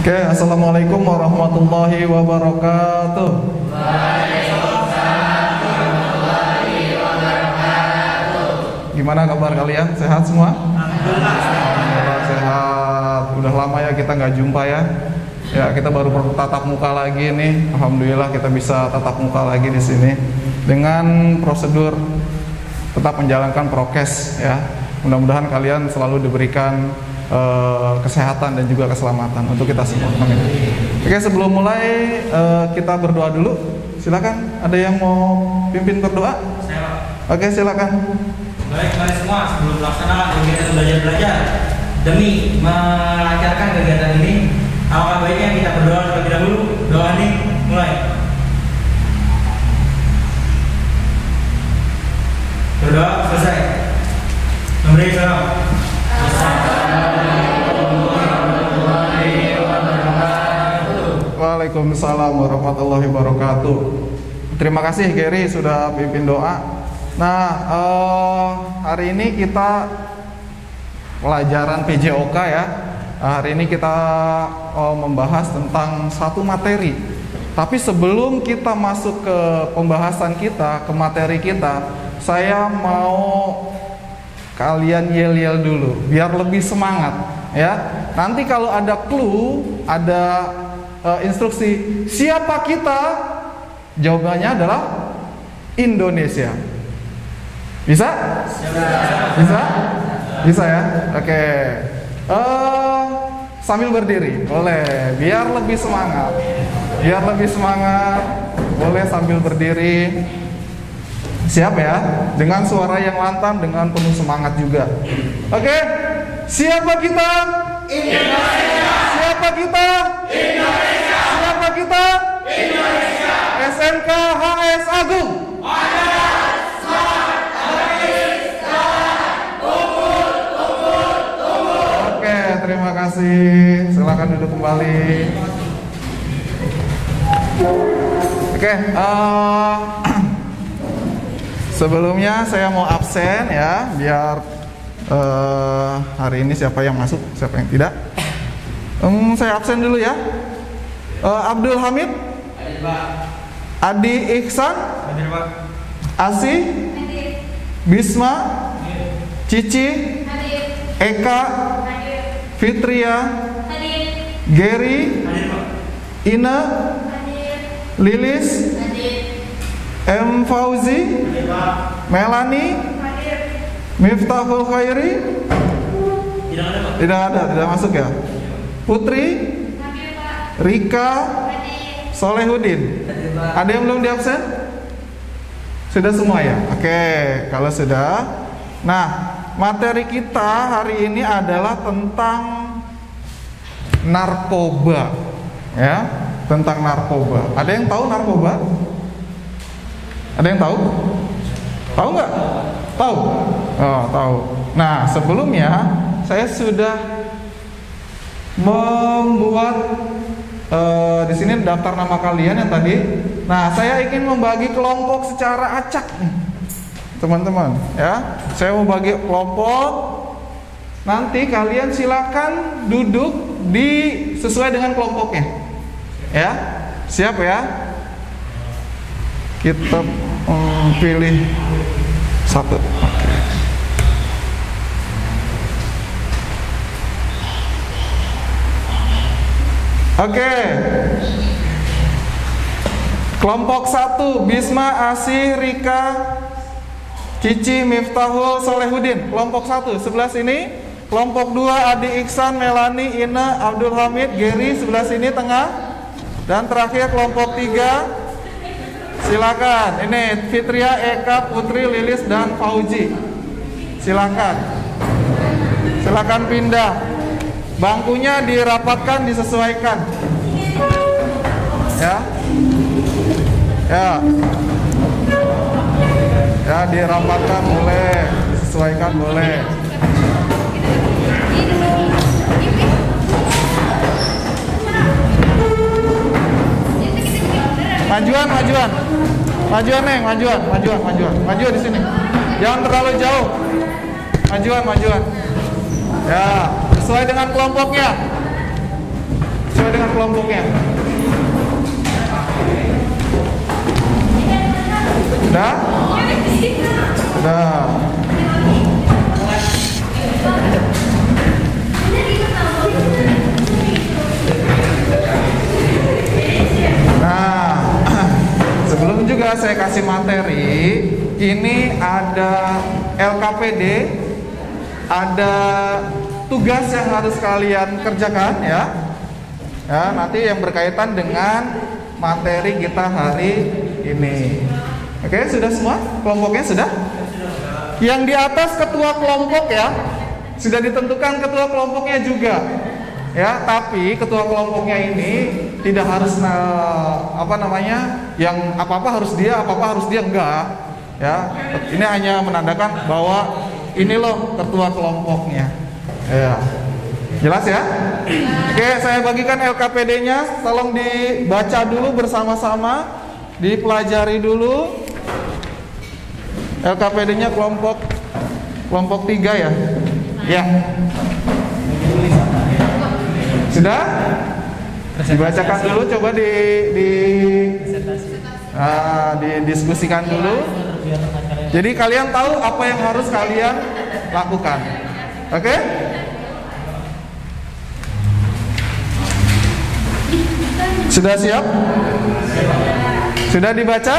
Oke, assalamualaikum warahmatullahi wabarakatuh. Waalaikumsalam warahmatullahi wabarakatuh. Gimana kabar kalian? Sehat semua? Alhamdulillah sehat. Udah lama ya kita nggak jumpa ya. Ya, kita baru tatap muka lagi nih. Alhamdulillah kita bisa tatap muka lagi di sini dengan prosedur tetap menjalankan prokes ya. Mudah-mudahan kalian selalu diberikan kesehatan dan juga keselamatan untuk kita semua. Amin. Oke, sebelum mulai kita berdoa dulu. Silakan, ada yang mau pimpin berdoa? Oke, silakan. Baik, mari semua sebelum melaksanakan kegiatan belajar demi melancarkan kegiatan ini, alangkah baiknya kita berdoa terlebih dahulu. Doa ini mulai. Berdoa selesai. Memberi salam. Waalaikumsalam warahmatullahi wabarakatuh. Terima kasih Gary sudah pimpin doa. Nah, hari ini kita pelajaran PJOK ya. Hari ini kita membahas tentang satu materi. Tapi sebelum kita masuk ke pembahasan kita, ke materi kita, saya mau kalian yel-yel dulu biar lebih semangat ya. Nanti kalau ada clue, ada instruksi siapa kita, jawabannya adalah Indonesia. Bisa? Bisa? Bisa ya? Oke. Sambil berdiri, boleh. Biar lebih semangat. Biar lebih semangat, boleh sambil berdiri. Siap ya? Dengan suara yang lantang, dengan penuh semangat juga. Oke. Siapa kita? Indonesia. Siapa kita? Indonesia. Siapa kita? Indonesia. SMK HS Agung. Oke, terima kasih. Silakan duduk kembali. Oke, sebelumnya saya mau absen ya, biar hari ini siapa yang masuk, siapa yang tidak. Saya absen dulu ya. Abdul Hamid, Adi Ihsan, Asi, Bisma, Cici, Eka, Fitria, Gary, Ina, Lilis, M. Fauzi, Melani, Miftahul Khairi. Tidak ada, tidak masuk ya. Putri, Rika, Solehudin. Ada yang belum diabsen? Sudah semua ya? Oke, kalau sudah. Nah, materi kita hari ini adalah tentang narkoba. Ya, tentang narkoba. Ada yang tahu narkoba? Ada yang tahu? Tahu nggak? Tahu? Oh, tahu. Nah, sebelumnya saya sudah membuat di sini daftar nama kalian yang tadi. Nah, saya ingin membagi kelompok secara acak, teman-teman. Ya, saya mau bagi kelompok. Nanti kalian silakan duduk sesuai dengan kelompoknya. Ya, siap ya? Kita pilih satu. Oke. Kelompok 1, Bisma, Asi, Rika, Cici, Miftahul, Solehudin. Kelompok 1 sebelah sini. Kelompok 2, Adi Ihsan, Melani, Ina, Abdul Hamid, Gary sebelah sini tengah. Dan terakhir kelompok 3, silakan. Ini Fitria, Eka, Putri, Lilis, dan Fauzi. Silakan. Silakan pindah. Bangkunya dirapatkan, disesuaikan. Ya. Ya. Ya, dirapatkan boleh, sesuaikan boleh. Majuan, majuan. Majuan, Neng, majuan. Maju di sini. Jangan terlalu jauh. Majuan. Ya, sesuai dengan kelompoknya. sesuai dengan kelompoknya. Sudah? Sudah. Nah, sebelum juga saya kasih materi, ini ada LKPD, ada tugas yang harus kalian kerjakan ya. Ya, nanti yang berkaitan dengan materi kita hari ini. Oke, sudah semua? Kelompoknya sudah? Yang di atas ketua kelompok ya, sudah ditentukan ketua kelompoknya juga. Ya, tapi ketua kelompoknya ini tidak harus yang apa-apa harus dia enggak. Ya, ini hanya menandakan bahwa ini loh ketua kelompoknya. Ya. Jelas ya? Oke, saya bagikan LKPD-nya, tolong dibaca dulu bersama-sama, dipelajari dulu. LKPD-nya kelompok 3 ya. Ya. Sudah? Dibacakan dulu, coba didiskusikan dulu. Jadi kalian tahu apa yang harus kalian lakukan. Oke? Sudah siap? Sudah dibaca?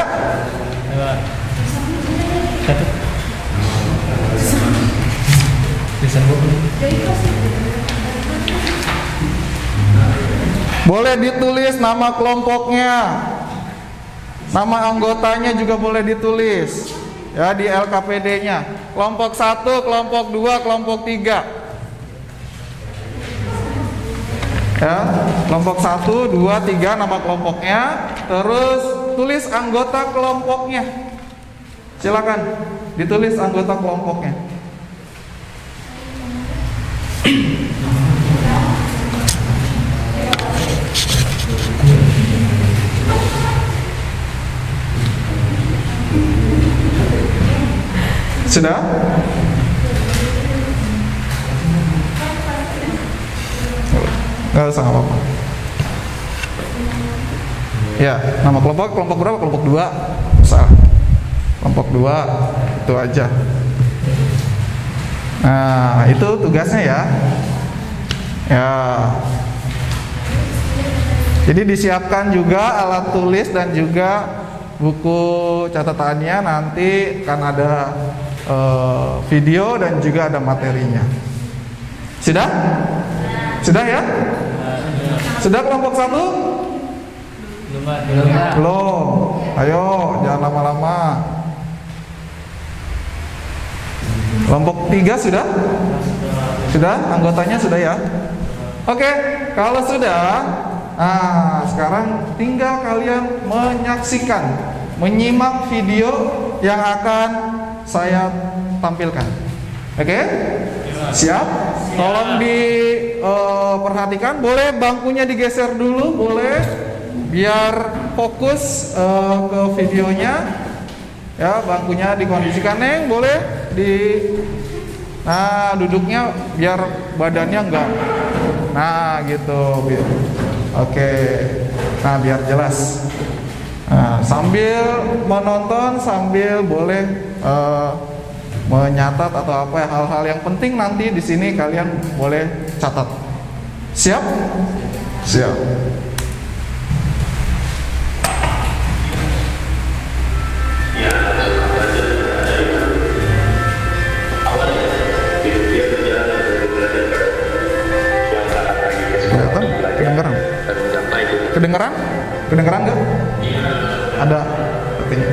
Boleh ditulis nama kelompoknya, nama anggotanya juga boleh ditulis ya di LKPD-nya. Kelompok 1, kelompok 2, kelompok 3. Ya, kelompok 1, 2, 3 nama kelompoknya, terus tulis anggota kelompoknya. Silakan ditulis anggota kelompoknya. Sudah? Nggak usah, nggak apa-apa. Ya, nama kelompok berapa? Kelompok 2. Usah. Kelompok 2 itu aja. Nah, itu tugasnya ya. Ya. Jadi disiapkan juga alat tulis dan juga buku catatannya, nanti kan ada video dan juga ada materinya. Sudah? Sudah ya? Sudah kelompok 1? Belum. Ayo, jangan lama-lama. Kelompok 3 sudah? Sudah? Anggotanya sudah ya? Oke, kalau sudah, sekarang tinggal kalian menyimak video yang akan saya tampilkan. Oke? Siap? Tolong diperhatikan. Boleh bangkunya digeser dulu, boleh, biar fokus ke videonya. Ya, bangkunya dikondisikan, Neng, boleh duduknya biar badannya enggak. Nah, gitu. Oke. Nah, biar jelas. Nah, sambil menonton, sambil boleh menyatat atau apa hal-hal yang penting nanti di sini kalian boleh catat. Siap? Siap. Kedengeran? Kedengeran nggak? Ada artinya.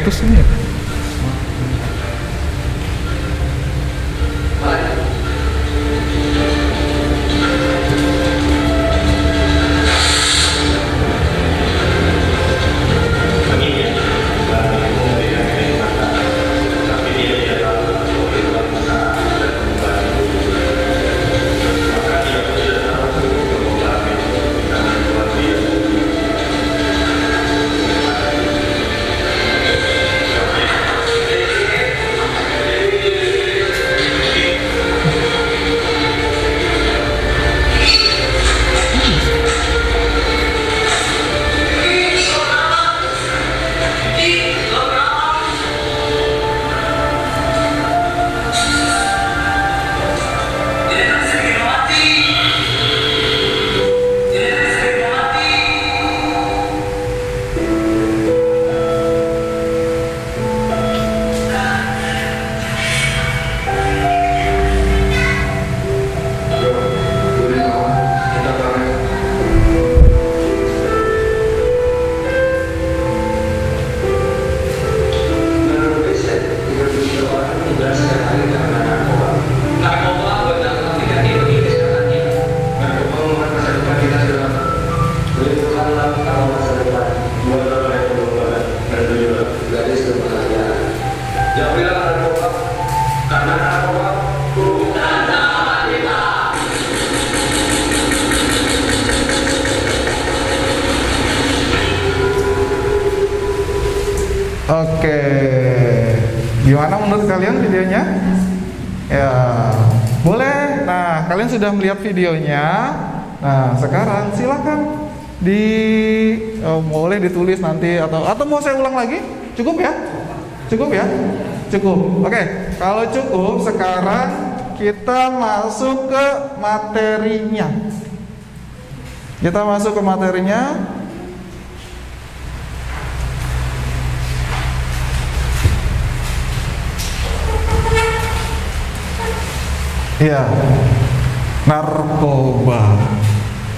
putus ini ya. Oke, gimana menurut kalian videonya? Ya, boleh. Nah, kalian sudah melihat videonya. Nah, sekarang silakan boleh ditulis nanti atau mau saya ulang lagi? Cukup ya? Cukup ya? Cukup. Oke, kalau cukup sekarang kita masuk ke materinya. Kita masuk ke materinya. Ya, narkoba.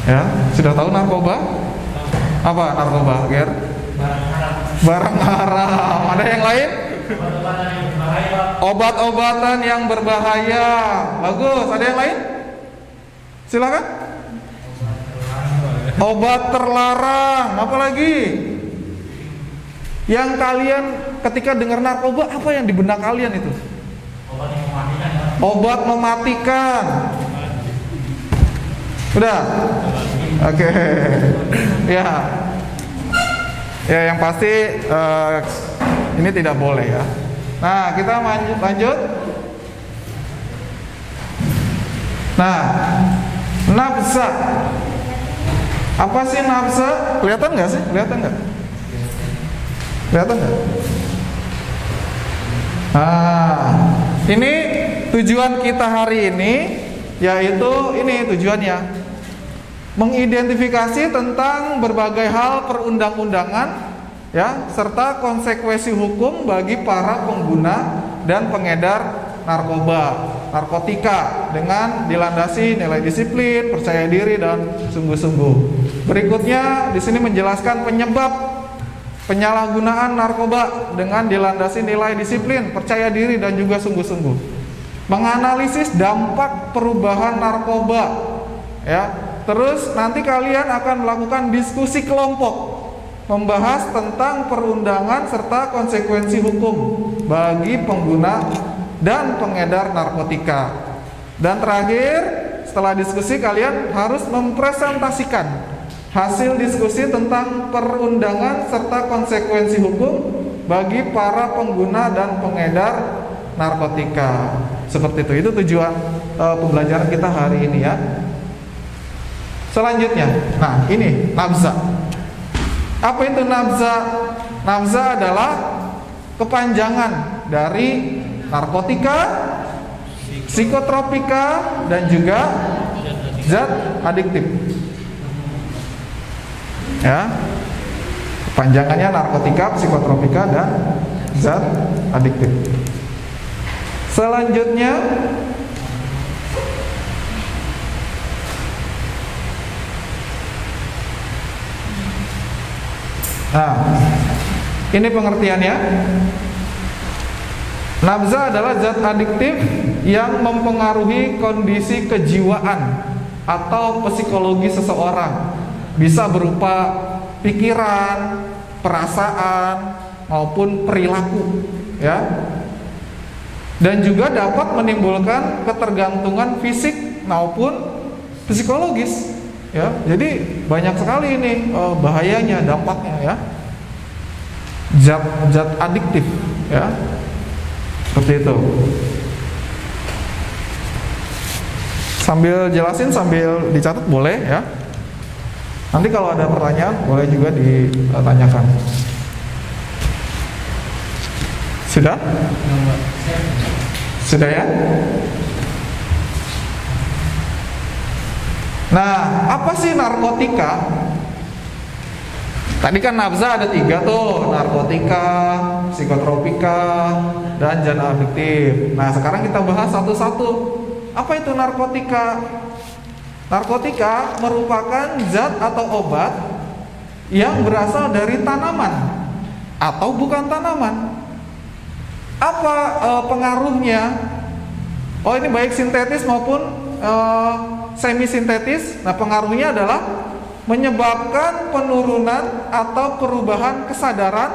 Ya, sudah tahu narkoba? Apa narkoba, Ger? Barang haram. Ada yang lain? Obat-obatan yang berbahaya. Bagus. Ada yang lain? Silakan. Obat terlarang. Apa lagi? Yang kalian ketika dengar narkoba, apa yang di benak kalian itu? Obat mematikan. Udah? Oke. Ya. Ya, yang pasti ini tidak boleh ya. Nah, kita lanjut. Nah, nafsa. Apa sih nafsa? Kelihatan nggak sih? Kelihatan nggak? Kelihatan nggak? Nah, ini tujuan kita hari ini, yaitu ini tujuannya mengidentifikasi tentang berbagai hal perundang-undangan ya, serta konsekuensi hukum bagi para pengguna dan pengedar narkotika dengan dilandasi nilai disiplin, percaya diri dan sungguh-sungguh. Berikutnya di sini menjelaskan penyebab penyalahgunaan narkoba dengan dilandasi nilai disiplin, percaya diri dan juga sungguh-sungguh. Menganalisis dampak perubahan narkoba ya. Terus nanti kalian akan melakukan diskusi kelompok membahas tentang perundangan serta konsekuensi hukum bagi pengguna dan pengedar narkotika. Dan terakhir, setelah diskusi kalian harus mempresentasikan hasil diskusi tentang perundangan serta konsekuensi hukum bagi para pengguna dan pengedar narkotika. Seperti itu. Itu tujuan pembelajaran kita hari ini ya. Selanjutnya, nah ini nafza. Apa itu nafza? Nafza adalah kepanjangan dari narkotika, psikotropika, dan juga zat adiktif. Ya, kepanjangannya narkotika, psikotropika, dan zat adiktif. Selanjutnya, nah, Ini pengertiannya. Nabza adalah zat adiktif yang mempengaruhi kondisi kejiwaan atau psikologi seseorang. Bisa berupa pikiran, perasaan, maupun perilaku, ya. Dan juga dapat menimbulkan ketergantungan fisik maupun psikologis, ya. Jadi banyak sekali ini bahayanya, dampaknya, ya. Zat adiktif, ya. Seperti itu. Sambil jelasin, sambil dicatat boleh, ya. Nanti kalau ada pertanyaan boleh juga ditanyakan. Sudah? Sudah, ya? Nah, apa sih narkotika? Tadi kan nabza ada 3 tuh, narkotika, psikotropika, dan zat adiktif. Nah, sekarang kita bahas satu-satu. Apa itu narkotika? Narkotika merupakan zat atau obat yang berasal dari tanaman atau bukan tanaman. Apa pengaruhnya? Oh, ini baik sintetis maupun semi sintetis. Nah, pengaruhnya adalah menyebabkan penurunan atau perubahan kesadaran,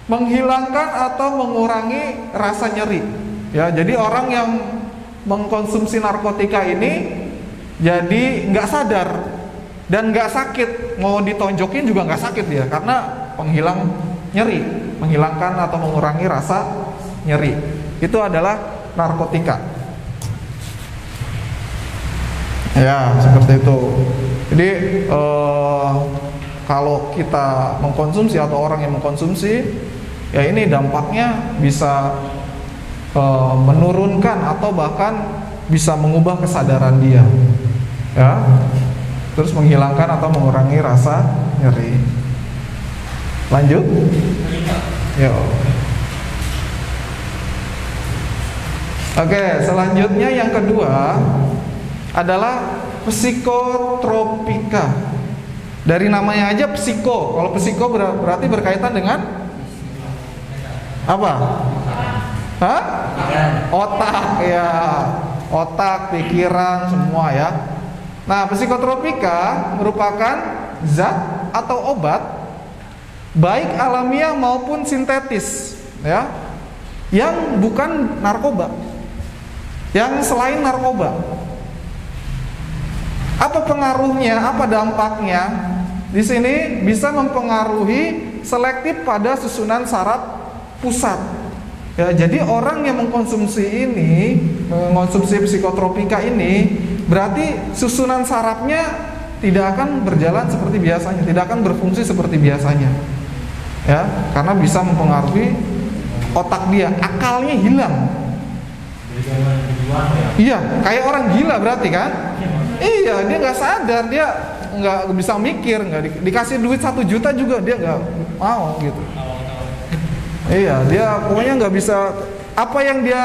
menghilangkan atau mengurangi rasa nyeri. Ya, jadi orang yang mengkonsumsi narkotika ini jadi nggak sadar dan nggak sakit, mau ditonjokin juga nggak sakit dia, karena penghilang nyeri, menghilangkan atau mengurangi rasa nyeri. Itu adalah narkotika. Ya, seperti itu. Jadi kalau kita mengkonsumsi atau orang yang mengkonsumsi, ya ini dampaknya bisa menurunkan atau bahkan bisa mengubah kesadaran dia, ya, terus menghilangkan atau mengurangi rasa nyeri. Lanjut. Yo. Oke, selanjutnya yang kedua adalah psikotropika. Dari namanya aja psiko. Kalau psiko berarti berkaitan dengan apa? Hah? Otak, ya. Otak, pikiran, semua, ya. Nah, psikotropika merupakan zat atau obat baik alamiah maupun sintetis, ya, yang bukan narkoba, yang selain narkoba. Apa pengaruhnya? Apa dampaknya? Di sini bisa mempengaruhi selektif pada susunan saraf pusat. Ya, jadi orang yang mengkonsumsi psikotropika ini berarti susunan sarafnya tidak akan berjalan seperti biasanya, tidak akan berfungsi seperti biasanya. Ya, karena bisa mempengaruhi otak dia, akalnya hilang. Iya, kayak orang gila berarti kan? Iya, dia nggak sadar, dia nggak bisa mikir, nggak dikasih duit 1 juta juga dia nggak mau gitu. Iya, dia pokoknya nggak bisa, apa yang dia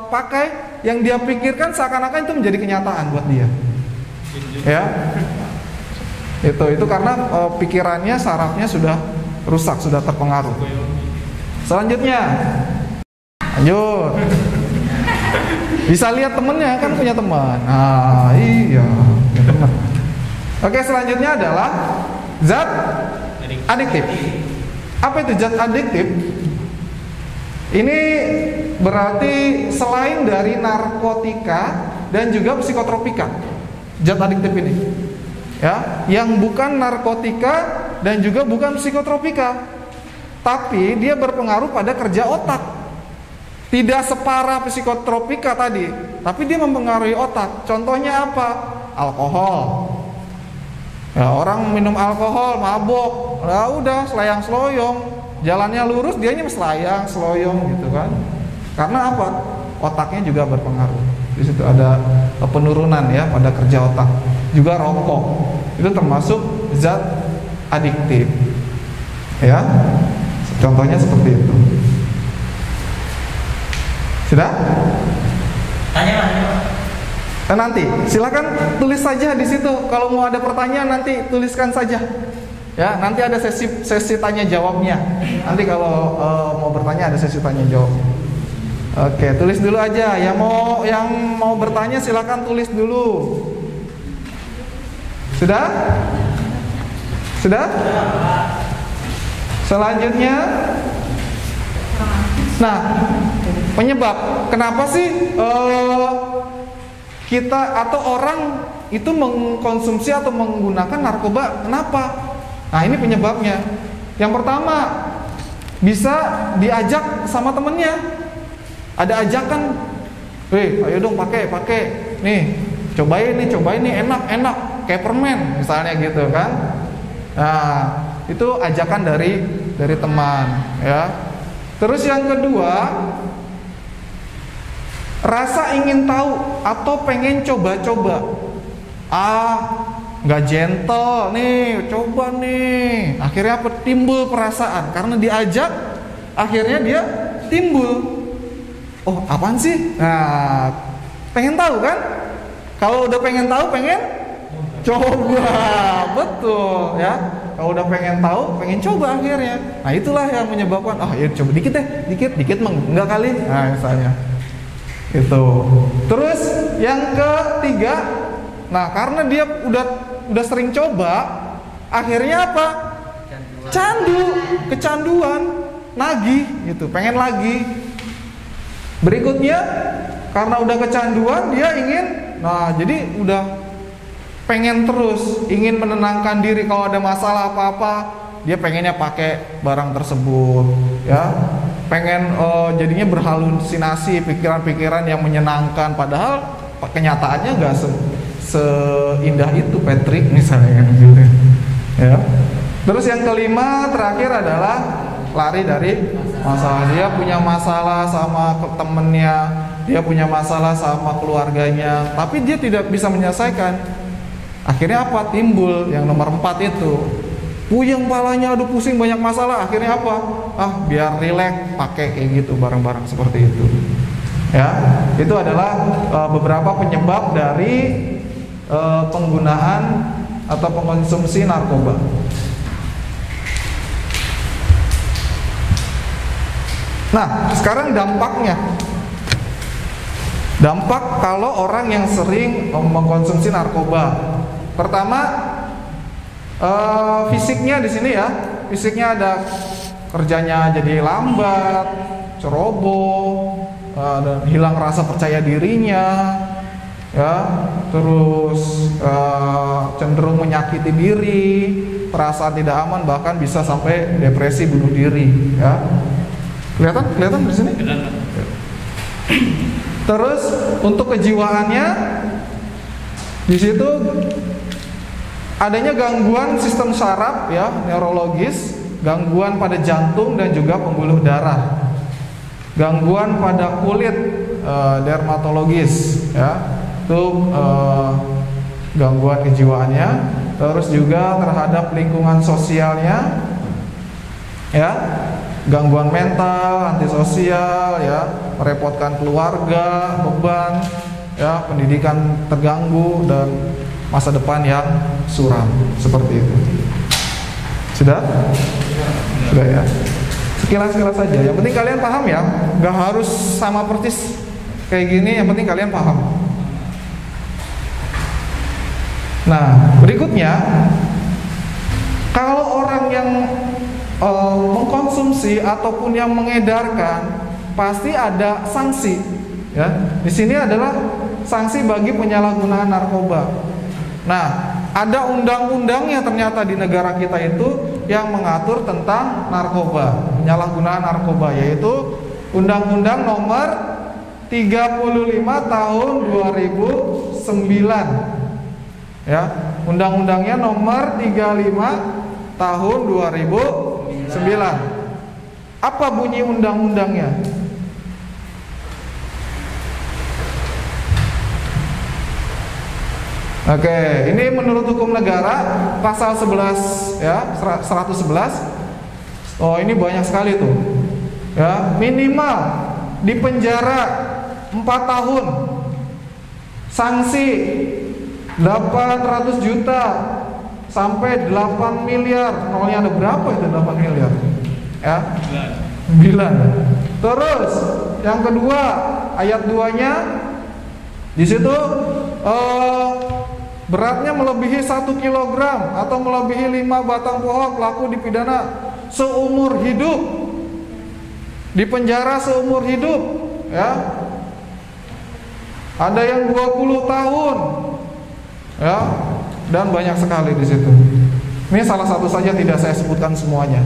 pakai, yang dia pikirkan seakan-akan itu menjadi kenyataan buat dia. Ya, itu karena pikirannya, sarafnya sudah rusak, sudah terpengaruh. Selanjutnya, lanjut. Bisa lihat temennya, kan punya teman. Nah, iya, punya teman. Oke, selanjutnya adalah zat adiktif. Apa itu zat adiktif? Ini berarti selain dari narkotika dan juga psikotropika, zat adiktif ini, ya, yang bukan narkotika dan juga bukan psikotropika, tapi dia berpengaruh pada kerja otak. Tidak separah psikotropika tadi, tapi dia mempengaruhi otak. Contohnya apa? Alkohol. Ya, orang minum alkohol, mabok, lah udah selayang seloyong, jalannya lurus, dianya selayang seloyong gitu kan. Karena apa? Otaknya juga berpengaruh. Di situ ada penurunan ya pada kerja otak. Juga rokok, itu termasuk zat adiktif. Ya, contohnya seperti itu. Sudah? Tanya. Nanti silakan tulis saja di situ. Kalau mau ada pertanyaan nanti tuliskan saja. Ya, nanti ada sesi tanya jawabnya. Nanti kalau mau bertanya ada sesi tanya jawabnya. Oke, tulis dulu aja. Yang mau bertanya silakan tulis dulu. Sudah? Sudah? Selanjutnya, nah, penyebab kenapa sih kita atau orang itu mengkonsumsi atau menggunakan narkoba? Kenapa? Nah, ini penyebabnya. Yang pertama, bisa diajak sama temennya. Ada ajakan, ayo dong pakai, nih, cobain nih, enak, kayak permen, misalnya gitu kan. Nah, itu ajakan dari teman, ya. Terus yang kedua, rasa ingin tahu atau pengen coba-coba. Nggak gentle nih, coba nih. Akhirnya timbul perasaan karena diajak, akhirnya dia timbul. Oh, apaan sih? Nah, pengen tahu kan? Kalau udah pengen tahu, pengen coba, betul ya. Kalau udah pengen tahu, pengen coba akhirnya. Nah, itulah yang menyebabkan, ya coba dikit deh, enggak kali. Nah, misalnya itu. Terus yang ketiga, nah karena dia udah sering coba, akhirnya apa? Kecanduan, nagih gitu, pengen lagi. Berikutnya, karena udah kecanduan, dia ingin, jadi udah pengen terus, ingin menenangkan diri kalau ada masalah apa-apa, dia pengennya pakai barang tersebut, ya. Pengen jadinya berhalusinasi, pikiran-pikiran yang menyenangkan, padahal kenyataannya nggak seindah itu, Patrick misalnya gitu, ya. Terus yang kelima, terakhir adalah lari dari masalah. Dia punya masalah sama temennya, dia punya masalah sama keluarganya, tapi dia tidak bisa menyelesaikan. Akhirnya apa? Timbul yang nomor 4 itu, puyeng palanya, aduh pusing, banyak masalah. Akhirnya apa? Biar rileks, pakai kayak gitu, barang-barang seperti itu. Ya, itu adalah beberapa penyebab dari penggunaan atau pengkonsumsi narkoba. Nah, sekarang dampaknya. Dampak kalau orang yang sering mengkonsumsi narkoba. Pertama, fisiknya di sini ya. Fisiknya ada kerjanya jadi lambat, ceroboh, dan hilang rasa percaya dirinya, ya. Terus cenderung menyakiti diri, perasaan tidak aman, bahkan bisa sampai depresi, bunuh diri, ya. Kelihatan di sini? Terus untuk kejiwaannya, di situ adanya gangguan sistem saraf, ya, neurologis, gangguan pada jantung dan juga pembuluh darah, gangguan pada kulit, dermatologis, ya, itu gangguan kejiwaannya. Terus juga terhadap lingkungan sosialnya, ya. Gangguan mental, antisosial, ya, merepotkan keluarga, beban, ya, pendidikan terganggu, dan masa depan yang suram, seperti itu. Sudah? Sudah ya. Sekilas saja. Yang penting kalian paham ya. Gak harus sama persis kayak gini. Yang penting kalian paham. Nah, berikutnya, kalau orang yang mengkonsumsi ataupun yang mengedarkan, pasti ada sanksi, ya. Di sini adalah sanksi bagi penyalahgunaan narkoba. Nah, ada undang-undangnya ternyata di negara kita itu yang mengatur tentang narkoba, penyalahgunaan narkoba, yaitu Undang-Undang Nomor 35 Tahun 2009. Ya, undang-undangnya Nomor 35 Tahun 2009. Apa bunyi undang-undangnya? Oke, ini menurut hukum negara pasal 11 ya, 111. Oh, ini banyak sekali tuh. Ya, minimal di penjara 4 tahun. Sanksi 800 juta sampai 8 miliar. Nolnya ada berapa itu 8 miliar? Ya. 9. Terus yang kedua, ayat 2-nya di situ beratnya melebihi 1 kilogram atau melebihi 5 batang pohon, pelaku dipidana seumur hidup, dipenjara seumur hidup, ya. Ada yang 20 tahun, ya, dan banyak sekali di situ. Ini salah satu saja, tidak saya sebutkan semuanya.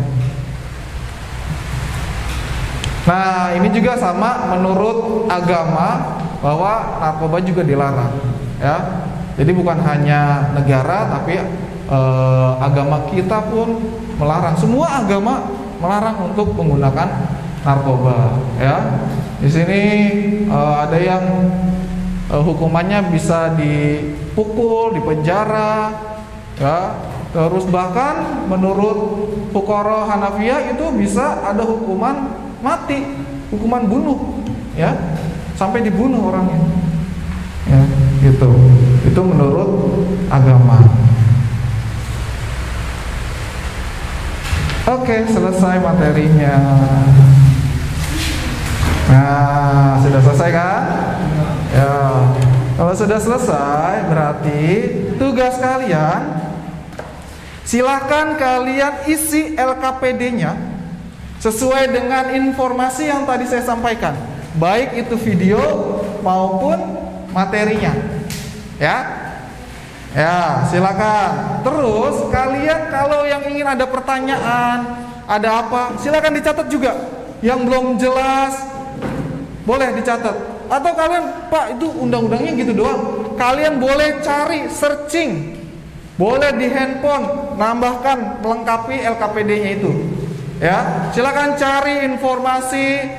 Nah, ini juga sama menurut agama bahwa narkoba juga dilarang, ya. Jadi bukan hanya negara, tapi agama kita pun melarang. Semua agama melarang untuk menggunakan narkoba, ya. Di sini ada yang hukumannya bisa dipukul, dipenjara, ya. Terus bahkan menurut fuqara Hanafiyah itu bisa ada hukuman mati, hukuman bunuh, ya, sampai dibunuh orangnya, ya, gitu. Itu menurut agama. Oke, selesai materinya. Nah, sudah selesai kan? Ya, kalau sudah selesai berarti tugas kalian, silakan kalian isi LKPD-nya sesuai dengan informasi yang tadi saya sampaikan, baik itu video maupun materinya, ya. Ya, silakan. Terus kalian kalau yang ingin ada pertanyaan, ada apa, silakan dicatat juga. Yang belum jelas boleh dicatat. Atau kalian, Pak, itu undang-undangnya gitu doang. Kalian boleh cari, searching, boleh di handphone, nambahkan, melengkapi LKPD-nya itu. Ya, silakan cari informasi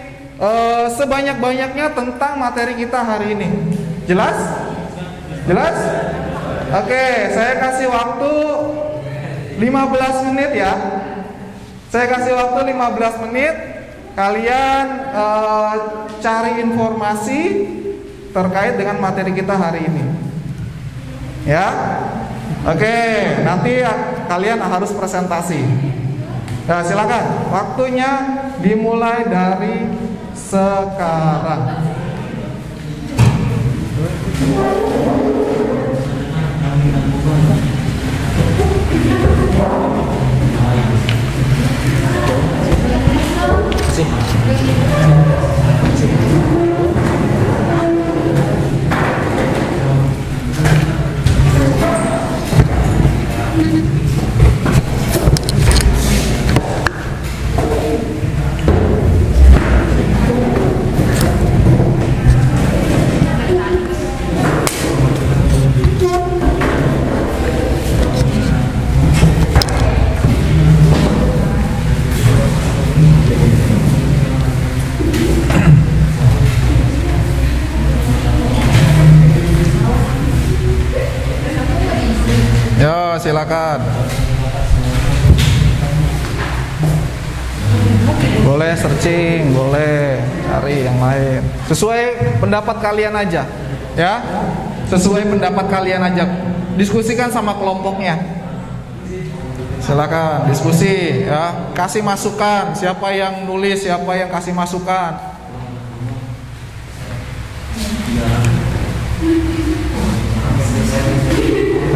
sebanyak-banyaknya tentang materi kita hari ini. Jelas? Jelas? Oke, saya kasih waktu 15 menit ya. Saya kasih waktu 15 menit. Kalian cari informasi terkait dengan materi kita hari ini. Ya. Oke, nanti kalian harus presentasi. Nah, silakan. Waktunya dimulai dari sekarang. Yo, silakan. Boleh searching, boleh cari yang lain. Sesuai pendapat kalian aja, ya. Sesuai pendapat kalian aja. Diskusikan sama kelompoknya. Silakan diskusi, ya. Kasih masukan. Siapa yang nulis, siapa yang kasih masukan.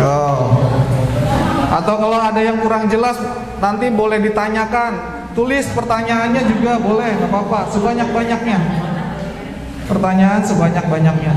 Oh. Atau kalau ada yang kurang jelas, nanti boleh ditanyakan. Tulis pertanyaannya juga boleh, nggak apa-apa. Sebanyak-banyaknya. Pertanyaan sebanyak-banyaknya.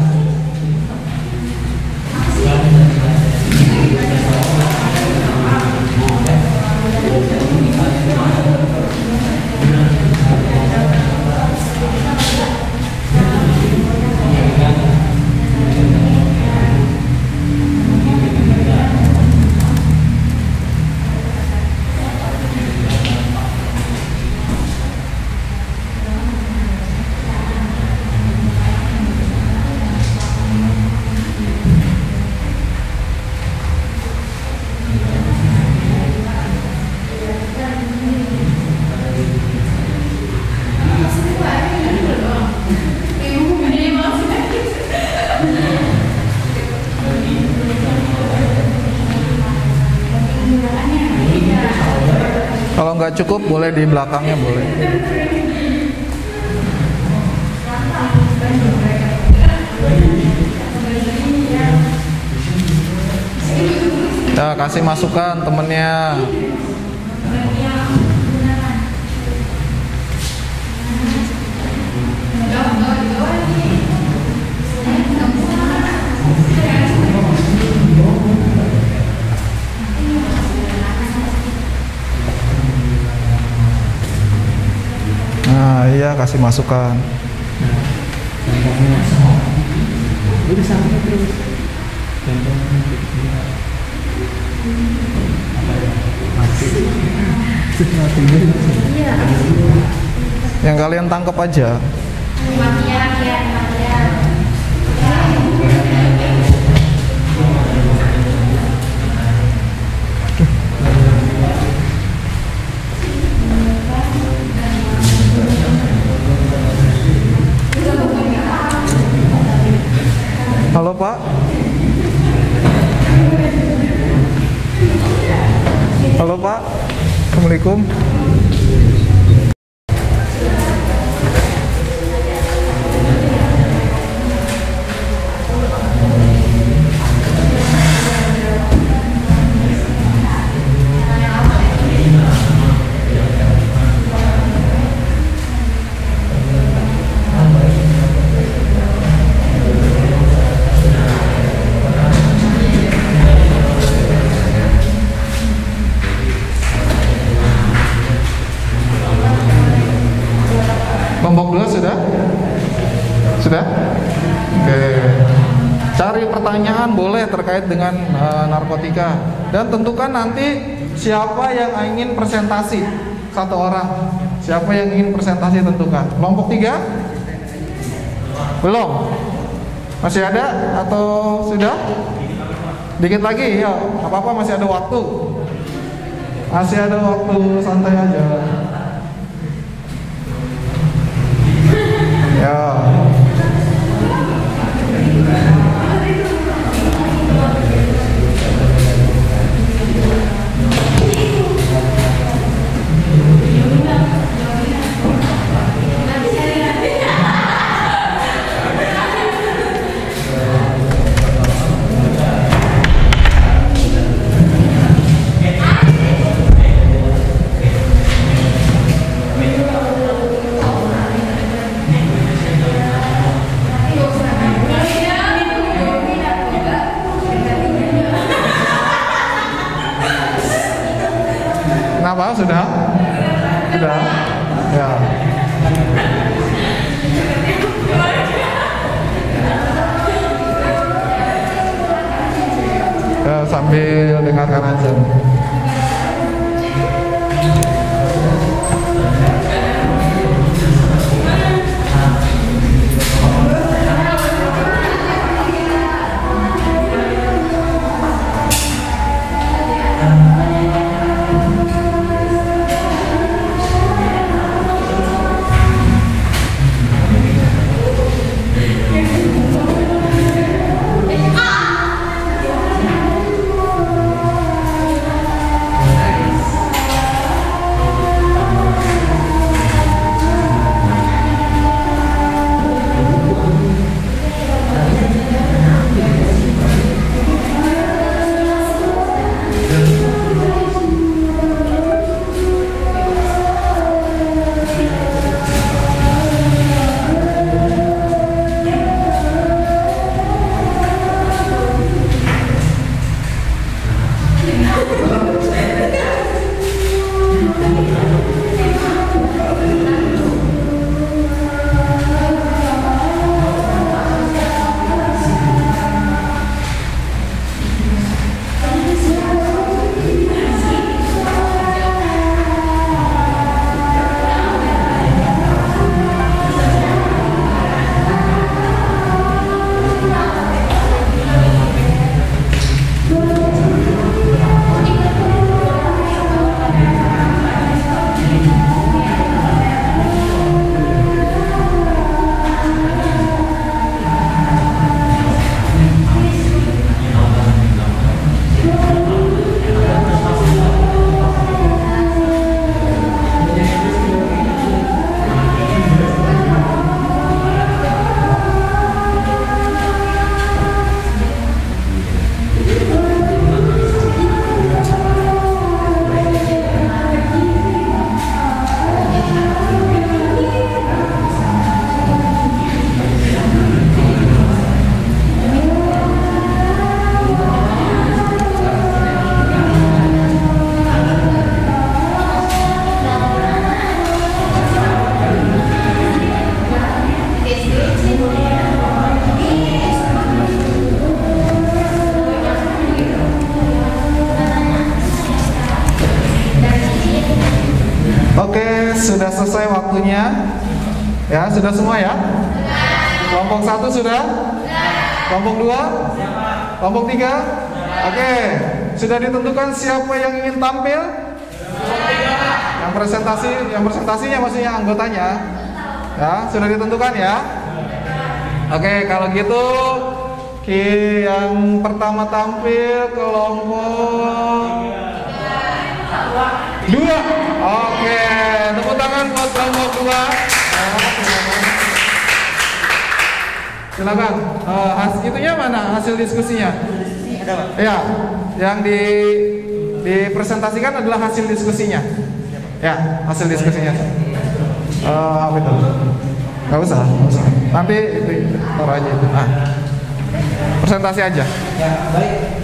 Kalau nggak cukup boleh di belakangnya boleh. Ya, kasih masukan temennya. Nah, iya kasih masukan. Udah sampai terus. Yang kalian tangkap aja. Halo Pak. Halo Pak. Assalamualaikum. Kelompok 2 sudah? Sudah? Oke. Cari pertanyaan boleh terkait dengan narkotika. Dan tentukan nanti siapa yang ingin presentasi. Satu orang. Siapa yang ingin presentasi tentukan. Kelompok 3? Belum? Masih ada? Atau sudah? Dikit lagi ya, apa-apa masih ada waktu. Masih ada waktu, santai aja. Ya. Kenapa? Sudah? Sudah? Ya. Ya, sambil dengarkan aja. selesai waktunya. Ya, sudah semua ya? Kelompok 1 sudah? Kelompok 2? Kelompok 3? Oke, sudah ditentukan siapa yang ingin tampil? Yang presentasinya maksudnya anggotanya. Ya, sudah ditentukan ya? Oke, kalau gitu yang pertama tampil kelompok 2. Oke, tepuk tangan buat kelompok 2. Silakan. Itunya mana hasil diskusinya? Ya, yang dipresentasikan adalah hasil diskusinya. Ya, hasil diskusinya. Apa itu? Gak usah. Nanti itu taruh aja itu. Nah, presentasi aja. Ya, baik.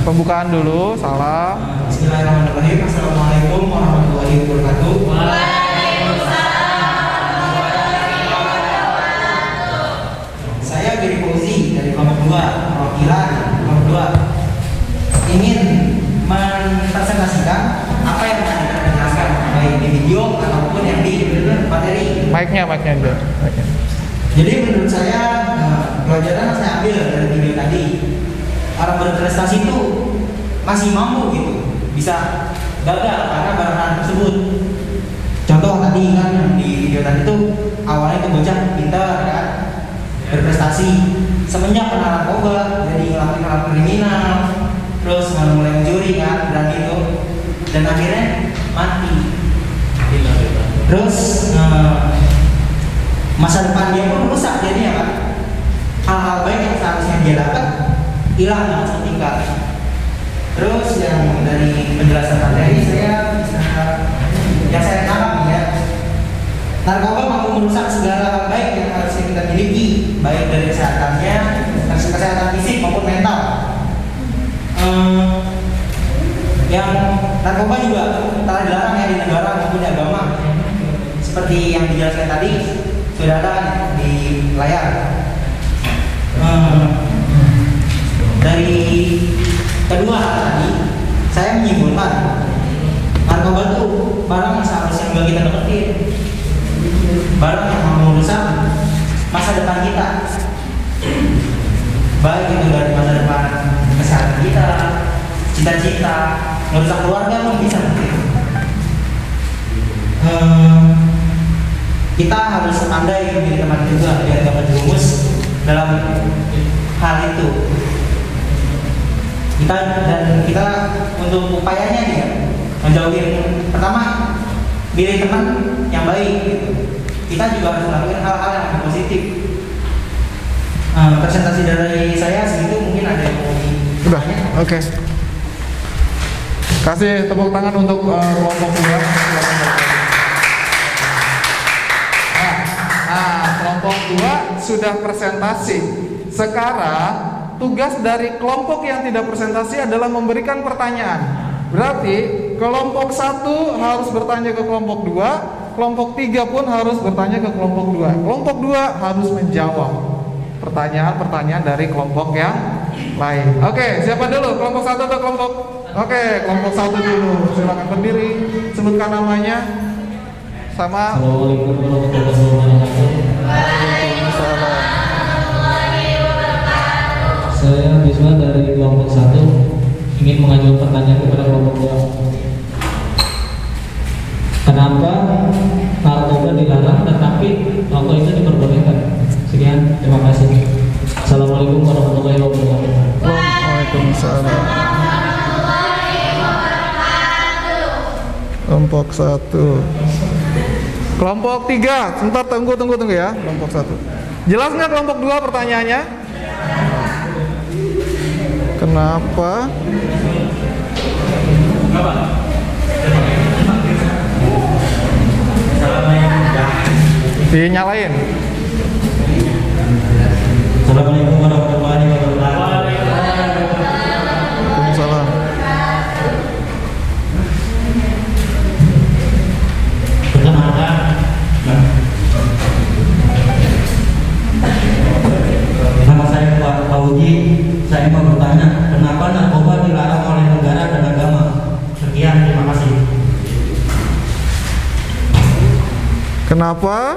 Pembukaan dulu. Salam. Bismillahirrahmanirrahim. Assalamualaikum warahmatullahi wabarakatuh. Saya Giri Fauzi dari kelompok 2, perwakilan kelompok 2, ingin mempresentasikan apa yang tadi kita jelaskan baik di video ataupun yang di materi. Mic-nya juga. Jadi menurut saya pelajaran yang saya ambil dari video tadi, orang berprestasi itu masih mampu gitu, bisa gagal karena barang tersebut. Contoh tadi kan di video tadi tuh awalnya tuh bocah pintar kan, berprestasi, semenjak kena narkoba jadi ngelakuin hal kriminal, terus mulai mencuri kan, dan itu, dan akhirnya mati. Terus masa depan dia pun rusak jadinya kan, hal-hal baik yang seharusnya dia dapat hilang dengan seketika. Terus yang dari penjelasan materi yang saya tangkap ya, narkoba mampu merusak segala hal baik yang harusnya kita miliki, baik dari kesehatannya, kesehatan fisik maupun mental. Yang narkoba juga telah dilarang ya di negara maupun di agama, seperti yang dijelaskan tadi sudah ada di layar. Dari kedua tadi saya menyimpulkan narkoba itu barang yang seharusnya enggak kita deketin, barang yang mau merusak masa depan kita, baik itu dari masa depan kesehatan kita, cita-cita, merusak keluarga pun bisa. Kita harus pandai menjadi teman juga biar dapat jerumus dalam hal itu. Kita untuk upayanya nih ya, menjauhin, pertama pilih teman yang baik gitu. Kita juga harus melakukan hal-hal yang positif. Presentasi dari saya segitu, mungkin ada yang mau Udah, oke. Kasih tepuk tangan untuk kelompok 2. Kelompok 2 sudah presentasi. Sekarang tugas dari kelompok yang tidak presentasi adalah memberikan pertanyaan. Berarti kelompok 1 harus bertanya ke kelompok 2, kelompok 3 pun harus bertanya ke kelompok 2. Kelompok 2 harus menjawab pertanyaan-pertanyaan dari kelompok yang lain. Oke, siapa dulu? Kelompok 1 atau kelompok? Oke, kelompok 1 dulu. Silakan berdiri, sebutkan namanya. Sama. Assalamualaikum warahmatullahi wabarakatuh. Waalaikumsalam. Saya Bisma dari kelompok 1 ingin mengajukan pertanyaan kepada kelompok 2. Kenapa narkoba dilarang tetapi rokok itu diperbolehkan? Sekian, terima kasih. Assalamualaikum warahmatullahi wabarakatuh. Waalaikumsalam. Kelompok 1. Kelompok 3, sebentar tunggu ya. Kelompok 1. Jelas nggak kelompok 2 pertanyaannya? Kenapa? Dinyalain. Assalamualaikum warahmatullahi wabarakatuh. Waalaikumsalam. Perkenalkan, nama saya Pak Uji. Saya mau bertanya, kenapa narkoba dilarang oleh negara dan agama? Sekian, terima kasih. Kenapa?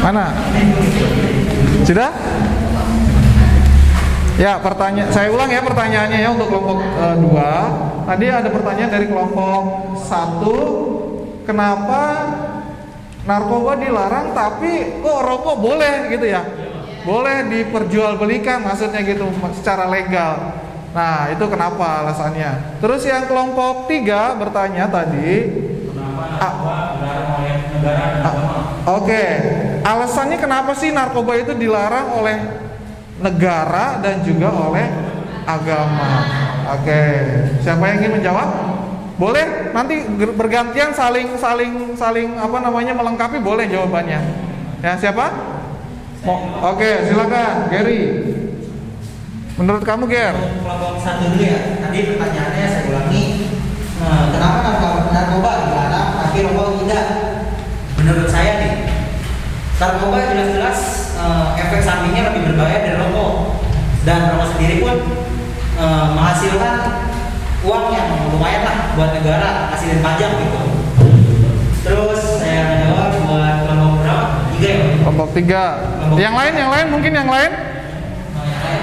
Mana? Sudah? Ya, saya ulang ya pertanyaannya ya untuk kelompok 2. Tadi ada pertanyaan dari kelompok 1, kenapa narkoba dilarang tapi kok rokok boleh gitu ya? Boleh diperjualbelikan maksudnya gitu secara legal. Nah, itu kenapa alasannya? Terus yang kelompok 3 bertanya tadi, oke, alasannya kenapa sih narkoba itu dilarang oleh negara dan juga oleh agama? Oke, siapa yang ingin menjawab? Boleh, nanti bergantian saling melengkapi, boleh jawabannya. Ya, siapa? Oke, silakan, Gary. Menurut kamu, Ger? Kelompok 1 dulu ya. Tadi pertanyaannya saya ulangi. Kenapa narkoba dilarang tapi rokok tidak? Menurut saya nih, narkoba jelas-jelas efek sampingnya lebih berbahaya dari rokok, dan rokok sendiri pun menghasilkan uang yang lumayan lah buat negara, hasilin pajak gitu. Terus saya jawab buat kelompok berapa? 3 ya? Kelompok 3. Yang lain mungkin yang lain?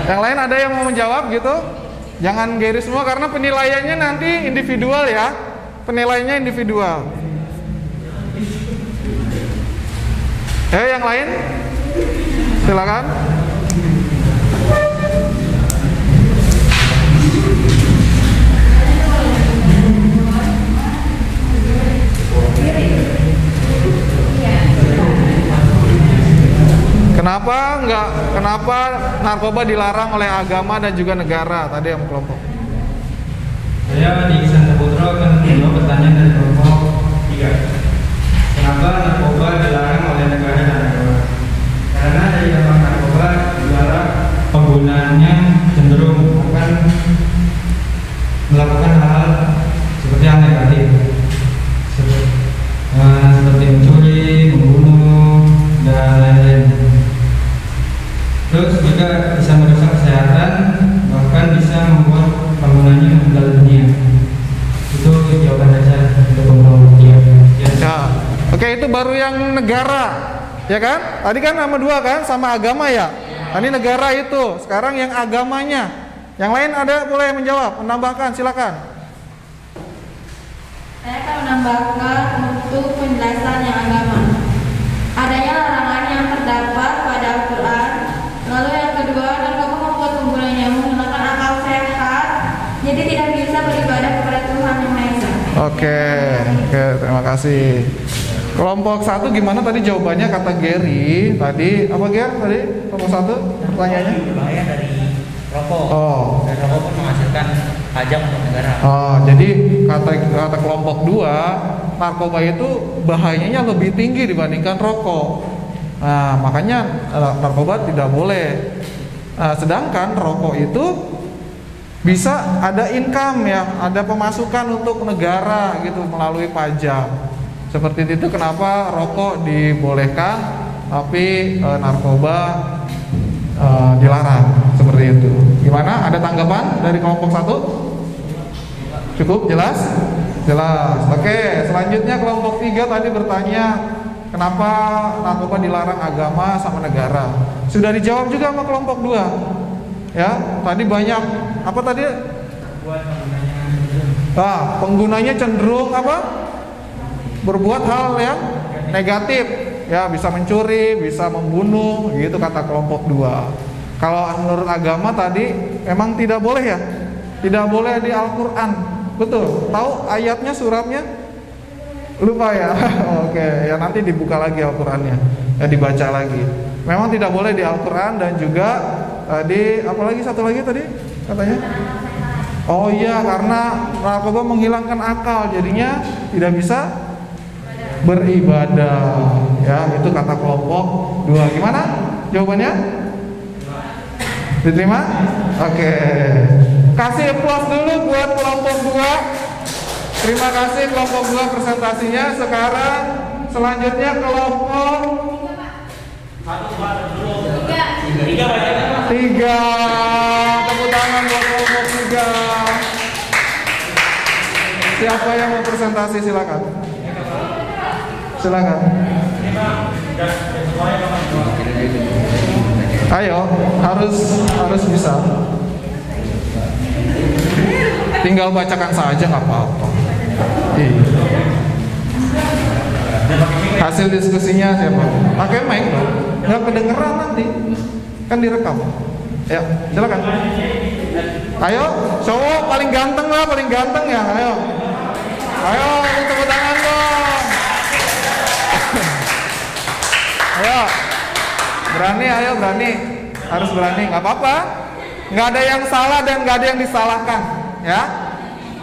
Yang lain ada yang mau menjawab gitu? Jangan Gary semua karena penilaiannya nanti individual ya. Penilaiannya individual. Yang lain? Silakan. Kenapa narkoba dilarang oleh agama dan juga negara? Tadi yang kelompok. Saya di Iksan Saputra akan menjawab pertanyaan dari kelompok 3. Kenapa narkoba dilarang oleh negara dan agama? Karena dari dampak narkoba dilarang penggunaannya cenderung akan melakukan hal seperti yang negatif, seperti mencuri, membunuh, dan lain-lain. Terus juga bisa merusak kesehatan, bahkan bisa membuat penggunanya meninggal dunia. Itu jawaban saya untuk kelompok 3. Ya. Oke, itu baru yang negara, ya kan? Tadi kan sama 2 kan, sama agama ya. Ini negara itu. Sekarang yang agamanya. Yang lain ada boleh menjawab, menambahkan, silakan. Saya akan menambahkan untuk penjelasan yang agama. Adanya larangan yang terdapat pada Al-Quran. Lalu yang kedua, narkoba membuat penggunanya menggunakan akal sehat, jadi tidak bisa beribadah kepada Tuhan Yang Maha Esa. Oke, terima kasih. Kelompok 1 gimana tadi jawabannya kata Gary? Tadi apa Ger? Tadi kelompok 1 pertanyaannya? Berbahaya dari rokok. Oh. Dan rokok pun menghasilkan pajak untuk negara. Oh, jadi kata kelompok 2, narkoba itu bahayanya lebih tinggi dibandingkan rokok. Nah, makanya narkoba tidak boleh. Sedangkan rokok itu bisa ada income ya, ada pemasukan untuk negara gitu melalui pajak. Seperti itu kenapa rokok dibolehkan tapi narkoba dilarang, seperti itu. Gimana? Ada tanggapan dari kelompok 1? Cukup jelas? Jelas. Oke, selanjutnya kelompok 3 tadi bertanya kenapa narkoba dilarang agama sama negara. Sudah dijawab juga sama kelompok 2. Ya, tadi banyak apa tadi? Penggunanya cenderung apa? Berbuat hal yang negatif. Ya, bisa mencuri, bisa membunuh, gitu kata kelompok 2. Kalau menurut agama tadi memang tidak boleh ya. Tidak boleh di Al-Qur'an. Betul. Tahu ayatnya, suratnya? Lupa ya. Oke, ya nanti dibuka lagi Al-Qur'annya. Ya dibaca lagi. Memang tidak boleh di Al-Qur'an dan juga tadi apalagi satu lagi tadi katanya? Oh iya, karena narkoba menghilangkan akal, jadinya tidak bisa beribadah. Ya, itu kata kelompok 2. Gimana jawabannya? Diterima? Oke. Kasih applause dulu buat kelompok 2. Terima kasih kelompok 2 presentasinya. Sekarang selanjutnya kelompok 1, 2, 3. Tiga. Tepuk tangan buat kelompok 3. Siapa yang mau presentasi silakan. Silakan. Ayo, harus bisa. Tinggal bacakan saja nggak apa-apa. Hasil diskusinya siapa? Pakai mic dong. Nggak kedengeran nanti. Kan direkam. Ya, silakan. Ayo, cowok paling ganteng lah, paling ganteng ya. Ayo, tepuk tangan dong. Ayo, berani. Harus berani, nggak apa-apa. Nggak ada yang salah dan nggak ada yang disalahkan, ya.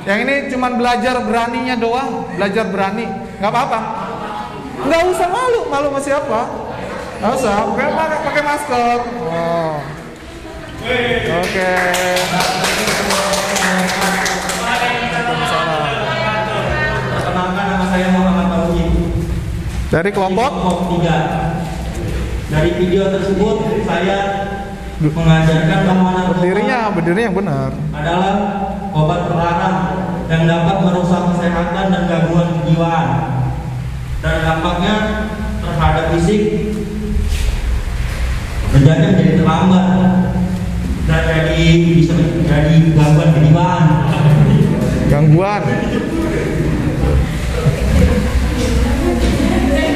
Yang ini cuma belajar beraninya doang, belajar berani, nggak apa-apa. Nggak usah malu sama siapa. Nggak usah, pakai masker. Oh. Oke. Perkenalkan, nama saya Muhammad Tauhid. Dari kelompok 3. Dari video tersebut saya mengajarkan bahwa narkoba berdirinya yang benar adalah obat terlarang yang dapat merusak kesehatan dan gangguan kejiwaan, dan dampaknya terhadap fisik kerjanya menjadi terlambat dan bisa menjadi gangguan kejiwaan.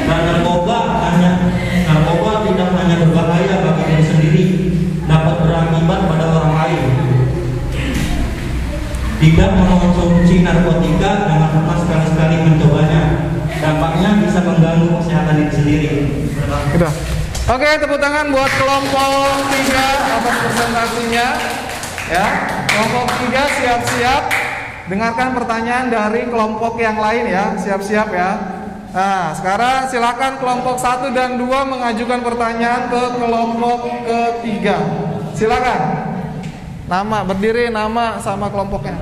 Dan narkoba tidak hanya berbahaya bagi diri sendiri, dapat berakibat pada orang lain. Tidak mengonsumsi narkotika, jangan pernah sekali-sekali mencobanya. Dampaknya bisa mengganggu kesehatan diri sendiri. Udah. Oke, tepuk tangan buat kelompok 3 atas presentasinya. Ya, kelompok 3 siap-siap. Dengarkan pertanyaan dari kelompok yang lain ya, siap-siap ya. Nah, sekarang silakan kelompok 1 dan 2 mengajukan pertanyaan ke kelompok ketiga. Silakan. Nama, berdiri, nama sama kelompoknya.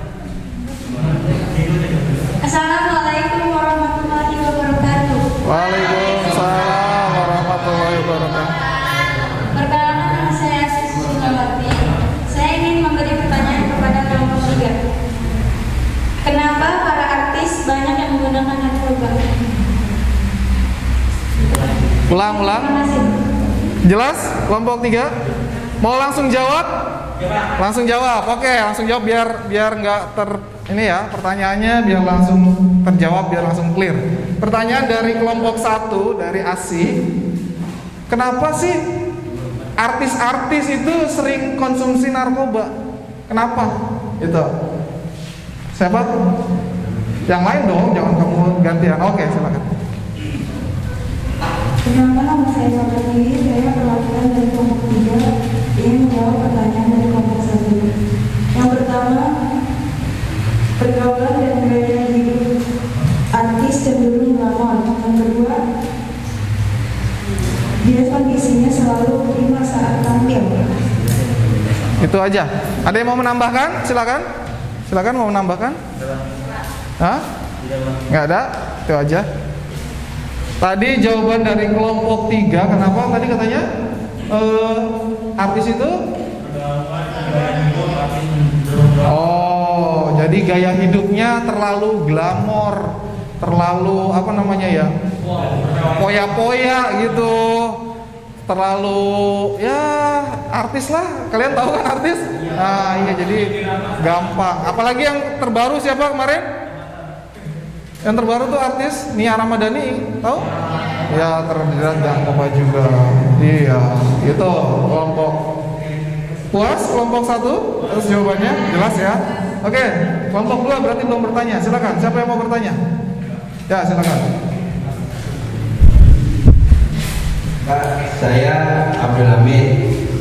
Assalamualaikum warahmatullahi wabarakatuh. Waalaikumsalam warahmatullahi wabarakatuh. Perkenalkan, nama saya Sisi Sulawati. Saya ingin memberi pertanyaan kepada kelompok 3. Kenapa para artis banyak yang menggunakan narkoba? Ulang. Jelas? Kelompok 3? Mau langsung jawab? Langsung jawab. Oke, langsung jawab biar nggak ini ya, pertanyaannya biar langsung terjawab, biar langsung clear. Pertanyaan dari kelompok 1 dari ASI. Kenapa sih artis-artis itu sering konsumsi narkoba? Kenapa? Itu. Siapa? Yang lain dong, jangan kamu gantian. Oke, silakan. Perkenalkan, nama saya Sabri. Saya perwakilan dari kelompok 3 ingin menjawab pertanyaan dari kelompok 1. Yang pertama, pergaulan dan gaya hidup artis cenderung glamor. Yang kedua, dia kondisinya selalu prima saat tampil. Itu aja. Ada yang mau menambahkan? Silakan mau menambahkan? Hah? Nggak ada? Itu aja. Tadi jawaban dari kelompok 3, kenapa tadi katanya artis itu? Oh, jadi gaya hidupnya terlalu glamor, terlalu apa namanya ya? Poya-poya gitu. Terlalu ya artis lah. Kalian tahu kan artis? Nah, iya jadi gampang. Apalagi yang terbaru siapa kemarin? Yang terbaru tuh artis Nia Ramadhani, tahu? Ya terjerat narkoba juga. Iya, itu kelompok. Puas kelompok 1? Terus jawabannya jelas ya. Oke, kelompok 2 berarti belum bertanya. Silakan, siapa yang mau bertanya? Ya, silakan. Pak, saya Abdul Hamid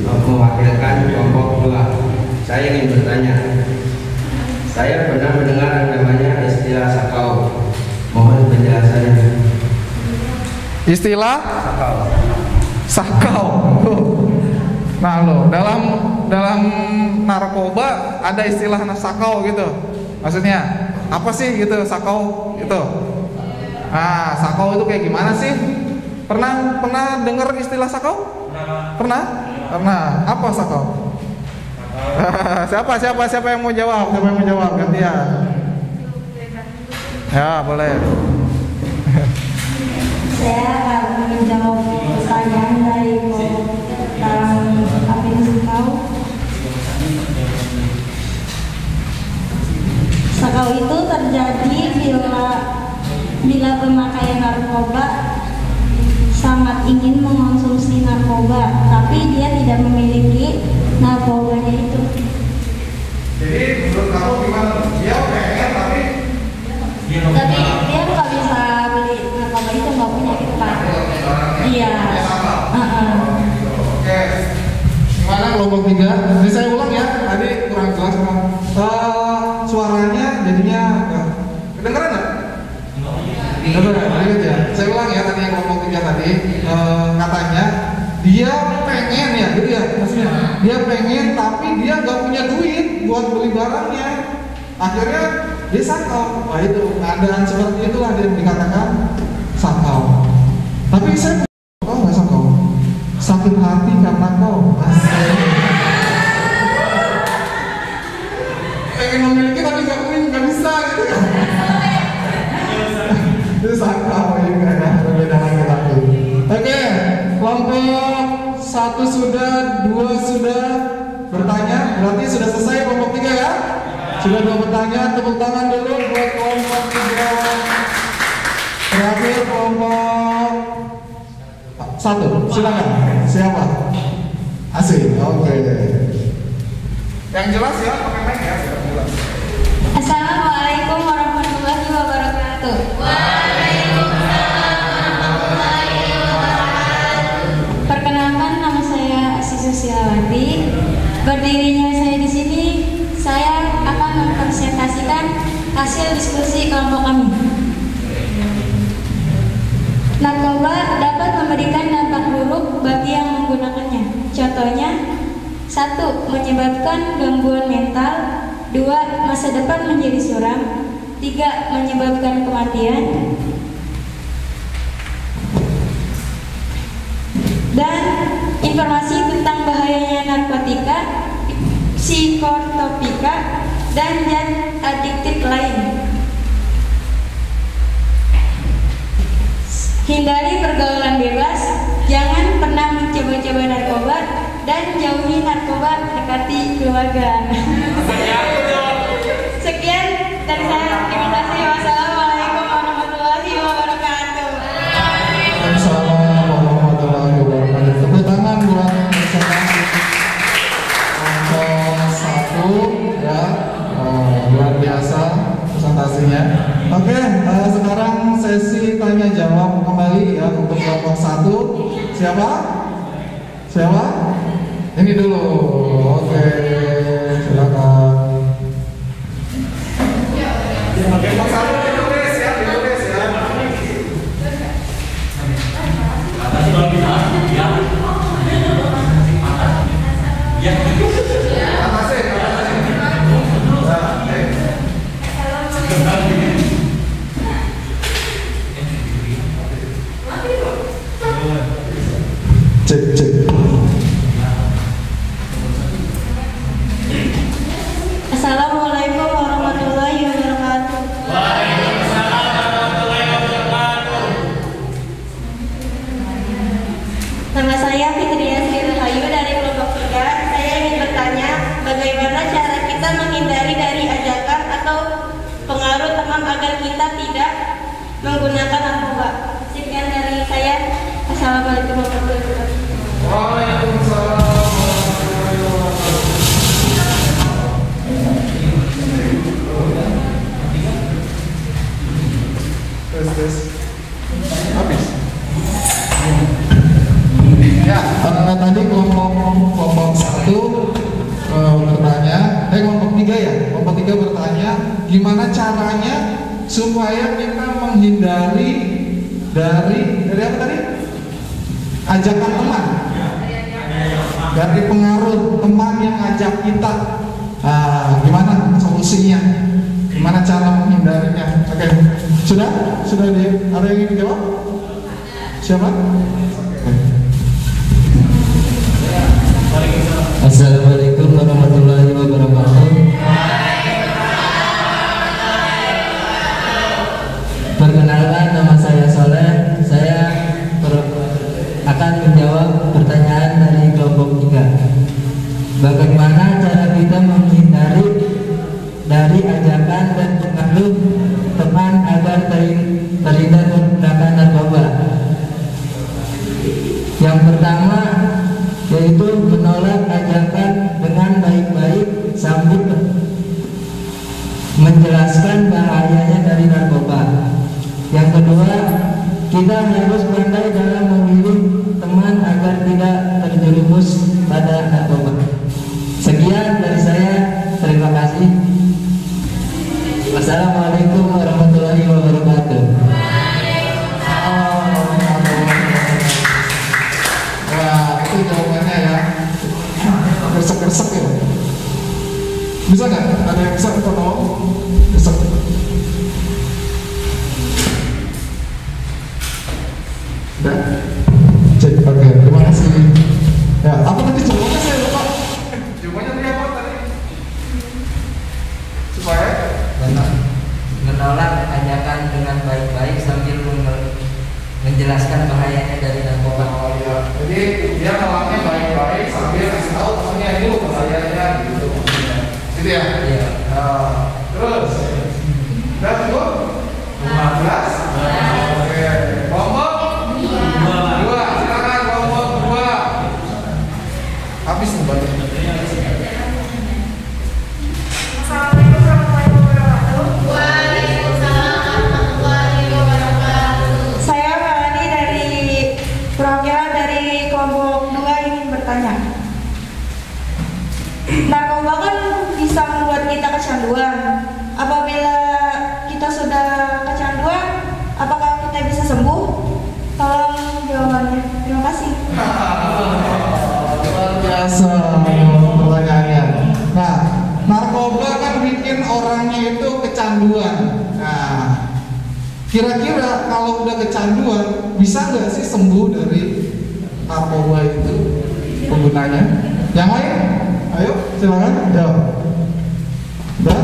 mewakilkan kelompok 2. Saya ingin bertanya. Saya pernah mendengar namanya istilah sakau. Mohon penjelasannya. Istilah sakau. Nah lo dalam narkoba ada istilah sakau gitu. Maksudnya apa sih gitu sakau itu? Nah sakau itu kayak gimana sih? Pernah dengar istilah sakau? Pernah? Nah, apa sakau? Siapa yang mau jawab? Siapa yang mau jawab? Gantian. Ya, boleh. Saya akan menjawab pertanyaan dari tentang apa yang sakau. Sakau itu terjadi bila pemakaian narkoba sangat ingin mengonsumsi narkoba, tapi dia tidak memiliki narkobanya itu. Jadi menurut kamu gimana? Dia pengen tapi dia nggak bisa beli narkoba itu, nggak punya gitu kan? Iya. Oke. Gimana kelompok 3? Jadi saya ulang ya, tadi kurang jelas kan? Suaranya jadinya kedengeran nggak? Kedengeran ya. Saya ulang ya tadi yang kelompok 3 tadi katanya dia pengen ya, gitu ya maksudnya. Dia pengen tapi dia nggak punya duit buat beli barangnya. Akhirnya dia sakau. Nah itu keadaan seperti itulah yang dikatakan sakau. Tapi saya nggak sakau. Sakit hati karena kau pengen memiliki tapi nggak bisa gitu kan. Itu sakau juga ya, berbeda lagi. Oke, kelompok 1 sudah, 2 sudah bertanya, berarti sudah selesai kelompok 3 ya. Sudah 2 bertanya, tepuk tangan dulu buat kelompok 3. Terakhir kelompok 1, silakan. Siapa? Asik, oke. Yang jelas ya, pakai mic ya, yang jelas. Assalamualaikum warahmatullahi wabarakatuh. Perkenalkan, nama saya Asih Susilawati. Berdirinya saya di sini, saya akan mempresentasikan hasil diskusi kelompok kami. Narkoba dapat memberikan dampak buruk bagi yang menggunakannya. Contohnya, 1. Menyebabkan gangguan mental. 2. Masa depan menjadi suram. 3. Menyebabkan kematian. Dan informasi tentang bahayanya narkotika, psikotropika, dan zat adiktif lain. Hindari pergaulan bebas, jangan pernah mencoba-coba narkoba, dan jauhi narkoba, dekati keluarga. Sekian dari saya, terima kasih. Wassalamualaikum warahmatullahi wabarakatuh. Assalamualaikum warahmatullahi wabarakatuh. Tepuk tangan buat presentasi kelompok 1 ya, luar biasa presentasinya. Oke, sekarang sesi tanya jawab kembali ya untuk kelompok 1. Siapa? Ini dulu. Oke, silakan. Kelompok 1 ditulis ya. Cek. Assalamualaikum warahmatullahi wabarakatuh. Nama saya Fitria Sri Rahayu dari kelompok 3. Saya ingin bertanya, bagaimana cara kita menghindari dari ajakan atau pengaruh teman agar kita tidak menggunakan narkoba. Sekian dari saya. Assalamualaikum warahmatullahi wabarakatuh. Waalaikumsalam warahmatullahi wabarakatuh. Tes. Habis. Ya, tadi kelompok 1 bertanya, kelompok 3 ya. Kelompok 3 bertanya, gimana caranya supaya kita menghindari dari apa tadi? Ajakan teman. Dari pengaruh teman yang ajak kita. Gimana solusinya? Gimana cara menghindarinya? Oke, sudah ada yang ingin dijawab? Siapa? Assalamualaikum warahmatullahi wabarakatuh. Perkenalkan, nama saya Soleh. Saya akan menjawab pertanyaan dari kelompok 3. Bagaimana cara kita menghindari dari ajakan dan pengaruh teman agar terhindar menggunakan narkoba? Yang pertama yaitu menolak ajakan dengan baik-baik sambil menjelaskan bahayanya dari narkoba. Yang kedua, kita harus pandai dalam memilih teman agar tidak terjerumus pada narkoba. Sekian dari saya, terima kasih. Wassalamualaikum warahmatullahi wabarakatuh. Wah, itu jawabannya ya. Gesek-gesek ya. Bisa nggak? Ada yang bisa tolong? Gesek. Udah? Cek, oke, terima kasih. Ya, apa tadi jawabannya saya lupa? Jawabannya tadi apa tadi? Supaya menolak ajakan dengan baik-baik sambil menjelaskan bahayanya dari narkoba. oh iya, jadi dia nolaknya baik-baik sambil kasih tahu temannya ini loh bahayanya gitu maksudnya. Gitu ya? Iya. Nah, terus udah cukup? 15? Oke, kelompok? 2. Silakan kelompok 2. Habis nih Mbak. Assalamualaikum warahmatullahi wabarakatuh. Waalaikumsalam warahmatullahi wabarakatuh. Saya Melani dari perwakilan dari kelompok 2 ingin bertanya. Narkoba kan bisa membuat kita kecanduan. Apabila kita sudah kecanduan, apakah kita bisa sembuh? Tolong jawabannya. Terima kasih. Luar biasa pertanyaannya. Nah, narkoba kan bikin orangnya itu kecanduan. Nah, kira-kira kalau udah kecanduan, bisa nggak sih sembuh dari narkoba itu penggunanya? Yang lain? Ayo, silakan jawab. Udah?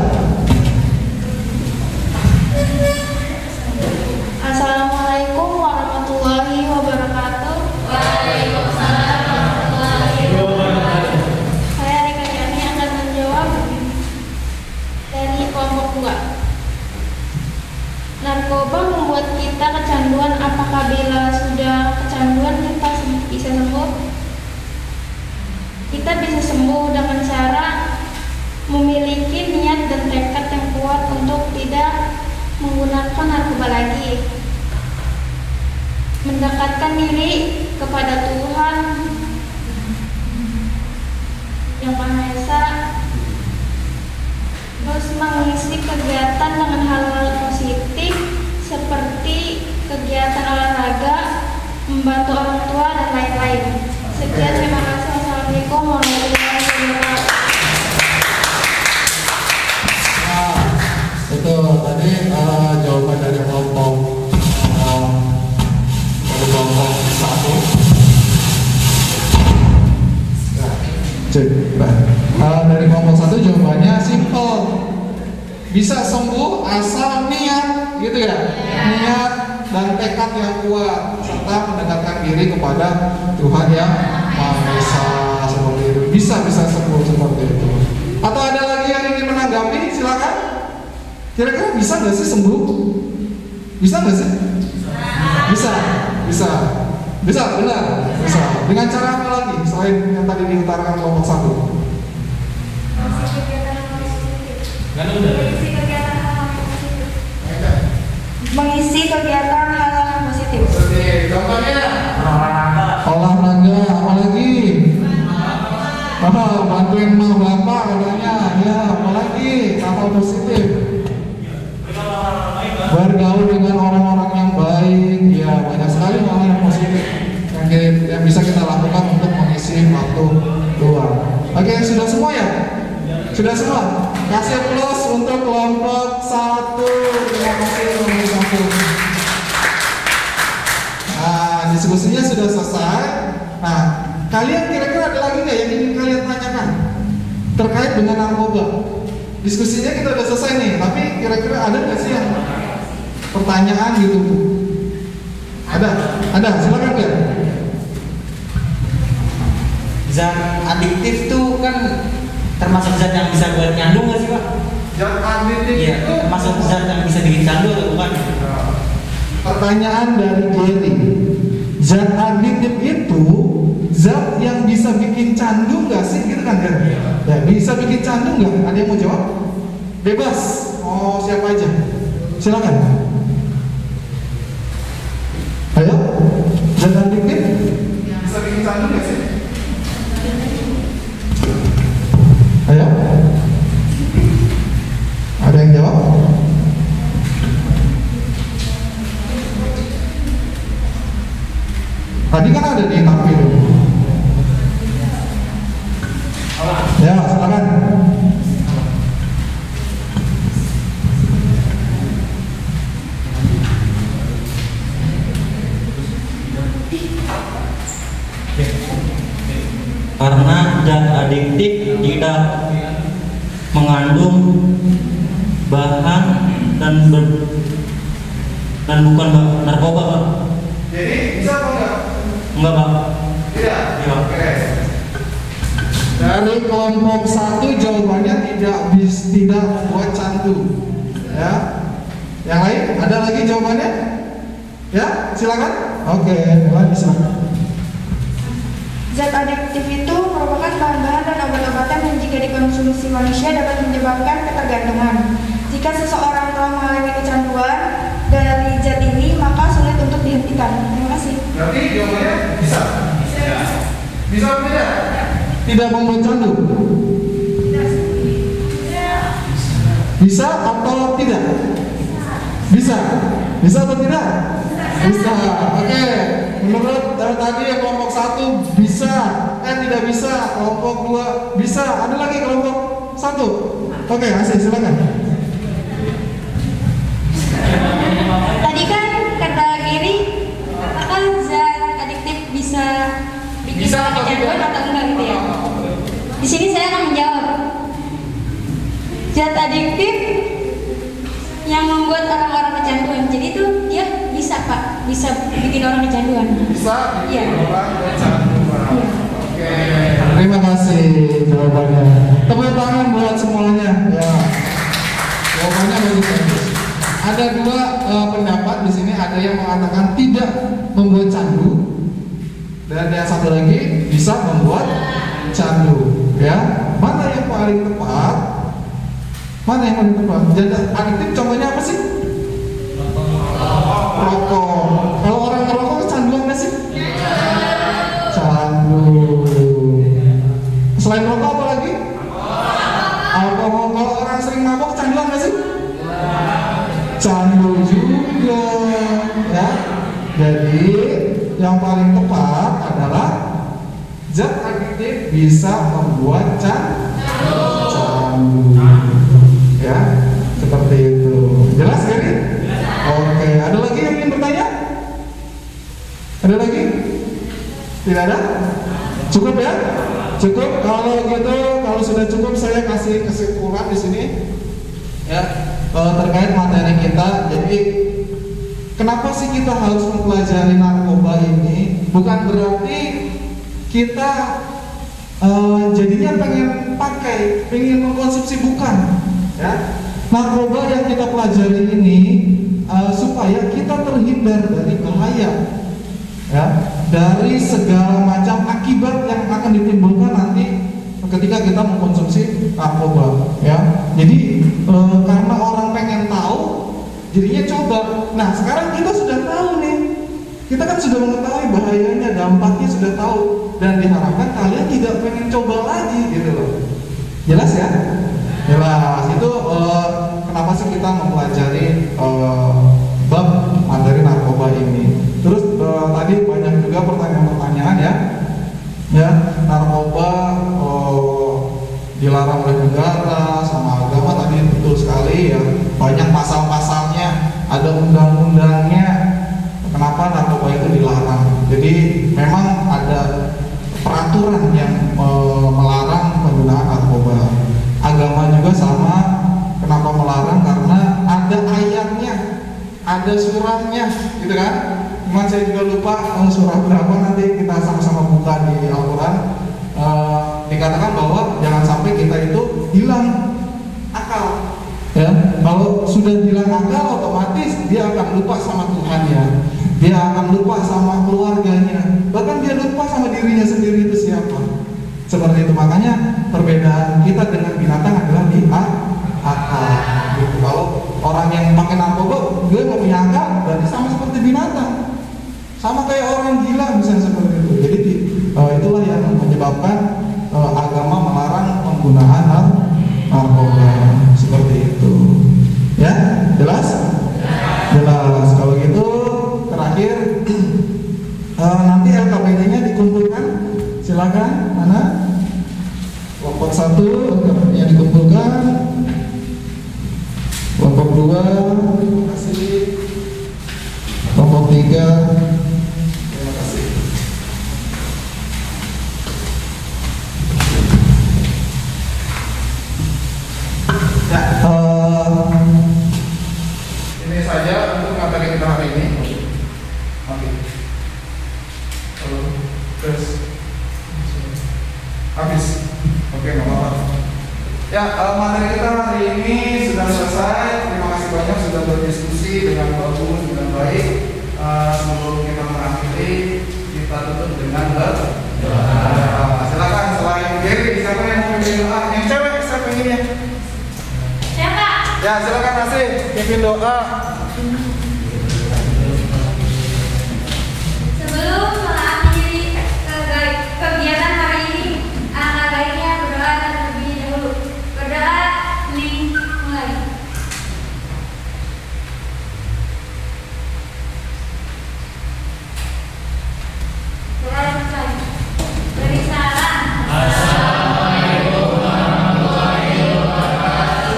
Assalamualaikum warahmatullahi wabarakatuh. Waalaikumsalam warahmatullahi wabarakatuh. Saya Rika Yani akan menjawab dari kelompok 2. Narkoba membuat kita kecanduan. Apakah bila sudah kecanduan kita bisa sembuh? Kita bisa sembuh dengan cara memiliki niat dan tekad yang kuat untuk tidak menggunakan narkoba lagi, mendekatkan diri kepada Tuhan Yang Maha Esa, terus mengisi kegiatan dengan hal-hal positif seperti kegiatan olahraga, membantu orang tua dan lain-lain. Sekian, terima kasih. Wassalamualaikum warahmatullahi wabarakatuh. Itu tadi jawaban dari kelompok 1. Cek, dari kelompok 1 jawabannya simple. Bisa sembuh asal niat, gitu ya. Niat dan tekad yang kuat serta mendekatkan diri kepada Tuhan yang Maha Esa, seperti itu. Bisa sembuh seperti itu. Atau ada lagi yang ingin menanggapi? Silakan. Kira-kira bisa nggak sih sembuh? Bisa nggak sih? Bisa, benar. Bisa. Dengan cara apa lagi selain yang tadi diutarakan kelompok 1? Mengisi kegiatan hal-hal yang positif. Oke, contohnya olahraga, apa lagi? Bantuin emak bapak katanya, ya, apa lagi? Hal positif. Bergaul dengan orang-orang yang baik, ya, banyak sekali hal yang positif yang bisa kita lakukan untuk mengisi waktu luang. Oke, sudah semua ya? Sudah semua? Kasih plus untuk kelompok 1. Terima kasih kelompok 1. Nah, diskusinya sudah selesai. Nah, kalian kira-kira ada lagi nggak yang ingin kalian tanyakan? terkait dengan narkoba. Diskusinya kita udah selesai nih, tapi kira-kira ada nggak sih yang pertanyaan gitu Bu? Ada, silakan kan. Zat adiktif tuh kan termasuk zat yang bisa buat nyandu nggak sih Pak? Zat adiktif Iya, itu termasuk zat yang bisa bikin candu atau bukan? pertanyaan dari Jerry. Zat adiktif itu zat yang bisa bikin candu nggak sih? Gitu kan Jerry? Ya, bisa bikin candu nggak? Ada yang mau jawab? Bebas. Oh, siapa aja? Silakan. Ayo, zat adiktif bisa bikin candu nggak sih? Ayo, ada yang jawab? Tadi kan ada di tampil. Ya, silakan. Karena zat adiktif tidak mengandung bahan dan bukan narkoba Pak. Jadi bisa apa enggak? Enggak Pak. Tidak. Iya. Oke. Dari kelompok 1 jawabannya tidak buat candu. Ya. Yang lain ada lagi jawabannya? Ya, silakan. Oke, lagi silakan. Zat adiktif itu merupakan bahan-bahan dan obat-obatan yang jika dikonsumsi manusia dapat menyebabkan ketergantungan. Jika seseorang telah mengalami kecanduan dari zat ini, maka sulit untuk dihentikan. Terima kasih. Berarti jawabannya bisa. Bisa atau tidak? Tidak membuat candu. Bisa atau tidak? Bisa. Bisa atau tidak? Bisa. Oke. Menurut tadi yang kelompok 1 bisa, tidak bisa. Kelompok 2 bisa. Ada lagi kelompok 1. Oke, Asih silakan. Tadi kan kata Giri, katakan zat adiktif bisa bikin Bisa atau kecanduan tidak? atau enggak gitu ya. Di sini saya akan menjawab. Zat adiktif yang membuat orang-orang kecanduan. Jadi itu dia bisa Pak, bisa bikin orang kecanduan. Bisa Iya. orang kecanduan. Iya. Oke. Terima kasih jawabannya. Tepuk tangan buat semuanya. Ya. Jawabannya bagus. Ada 2 pendapat di sini. Ada yang mengatakan tidak membuat candu, dan yang satu lagi bisa membuat candu. Ya. Mana yang paling tepat? Mana yang paling tepat? Jadi adiktif contohnya apa sih? Rokok. Kalau orang ngerokok kecanduan nggak sih? Candu. Selain rokok apa lagi? Alkohol. Kalau orang sering mabok kecanduan nggak sih? Candu juga. Ya. Jadi yang paling tepat adalah zat adiktif bisa membuat candu. Ya, seperti itu. Jelas Gary? Oke, ada lagi yang ingin bertanya? Ada lagi? Tidak ada? Cukup ya? Cukup. Kalau gitu, kalau sudah cukup saya kasih kesimpulan di sini. Ya, terkait materi kita. Jadi kenapa sih kita harus mempelajari narkoba ini? Bukan berarti kita jadinya pengen pakai, pengen mengkonsumsi, bukan. Ya, narkoba yang kita pelajari ini supaya kita terhindar dari bahaya, ya, dari segala macam akibat yang akan ditimbulkan nanti ketika kita mengkonsumsi narkoba. Ya, jadi karena orang pengen tahu, jadinya coba. Nah, sekarang kita sudah tahu nih, kita kan sudah mengetahui bahayanya, dampaknya sudah tahu, dan diharapkan kalian tidak pengen coba lagi, gitu loh. Jelas ya? Jelas. Itu kenapa sih kita mempelajari bab materi narkoba ini. Terus tadi banyak juga pertanyaan-pertanyaan ya. Ya, narkoba dilarang oleh negara sama agama, tadi betul sekali ya. Banyak pasal-pasalnya, ada undang-undangnya. Kenapa narkoba itu dilarang? Jadi memang ada peraturan yang melarang penggunaan narkoba. ada surahnya, gitu kan? Cuman saya juga lupa surah berapa, nanti kita sama-sama buka di Al-Quran. Dikatakan bahwa jangan sampai kita itu hilang akal. Ya, kalau sudah hilang akal, otomatis dia akan lupa sama Tuhannya, dia akan lupa sama keluarganya, bahkan dia lupa sama dirinya sendiri itu siapa. Seperti itu, makanya perbedaan kita dengan binatang adalah di akal. Gitu. Kalau orang yang pakai narkoba, dia nggak punya akal, berarti sama seperti binatang, sama kayak orang gila misalnya seperti itu. Jadi itulah yang menyebabkan agama melarang penggunaan narkoba seperti itu. Ya, jelas? Jelas. Kalau gitu terakhir nanti LKPD-nya dikumpulkan. Silakan, mana? Kelompok 1 LKPD-nya dikumpulkan. Kelompok 2, terima kasih. Kelompok 3, terima kasih. Ya, ini saja untuk materi kita hari ini. Oke. Terus habis. Oke, nggak apa-apa. Ya, materi kita hari ini sudah selesai. Terima kasih banyak sudah berdiskusi dengan bagus, dengan baik. Sebelum kita mengakhiri, kita tutup dengan berdoa. Silakan, selain Gary, siapa yang mau pimpin doa? Yang cewek, siapa yang ini ya? Siapa? Ya, silakan Asih, pimpin doa. Sebelum mengakhiri kegiatan hari ini, alangkah baiknya berdoa terlebih dahulu. Berdoa, mulai. Doa selesai. Beri salam. Assalamualaikum warahmatullahi wabarakatuh.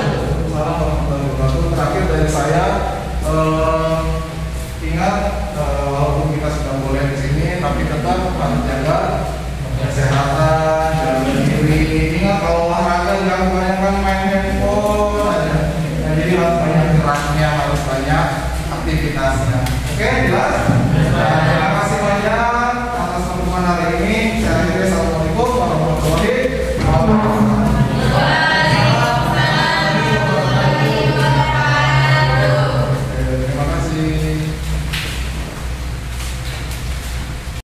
Terakhir dari saya, ingat walaupun kita sudah boleh di sini, tapi tetap harus jaga kesehatan, jaga diri. Ingat kalau olahraga jangan kebanyakan main handphone aja. Nah, jadi harus banyak geraknya, harus banyak aktivitasnya. Oke, jelas? Terima kasih banyak atas pertemuan hari ini. Saya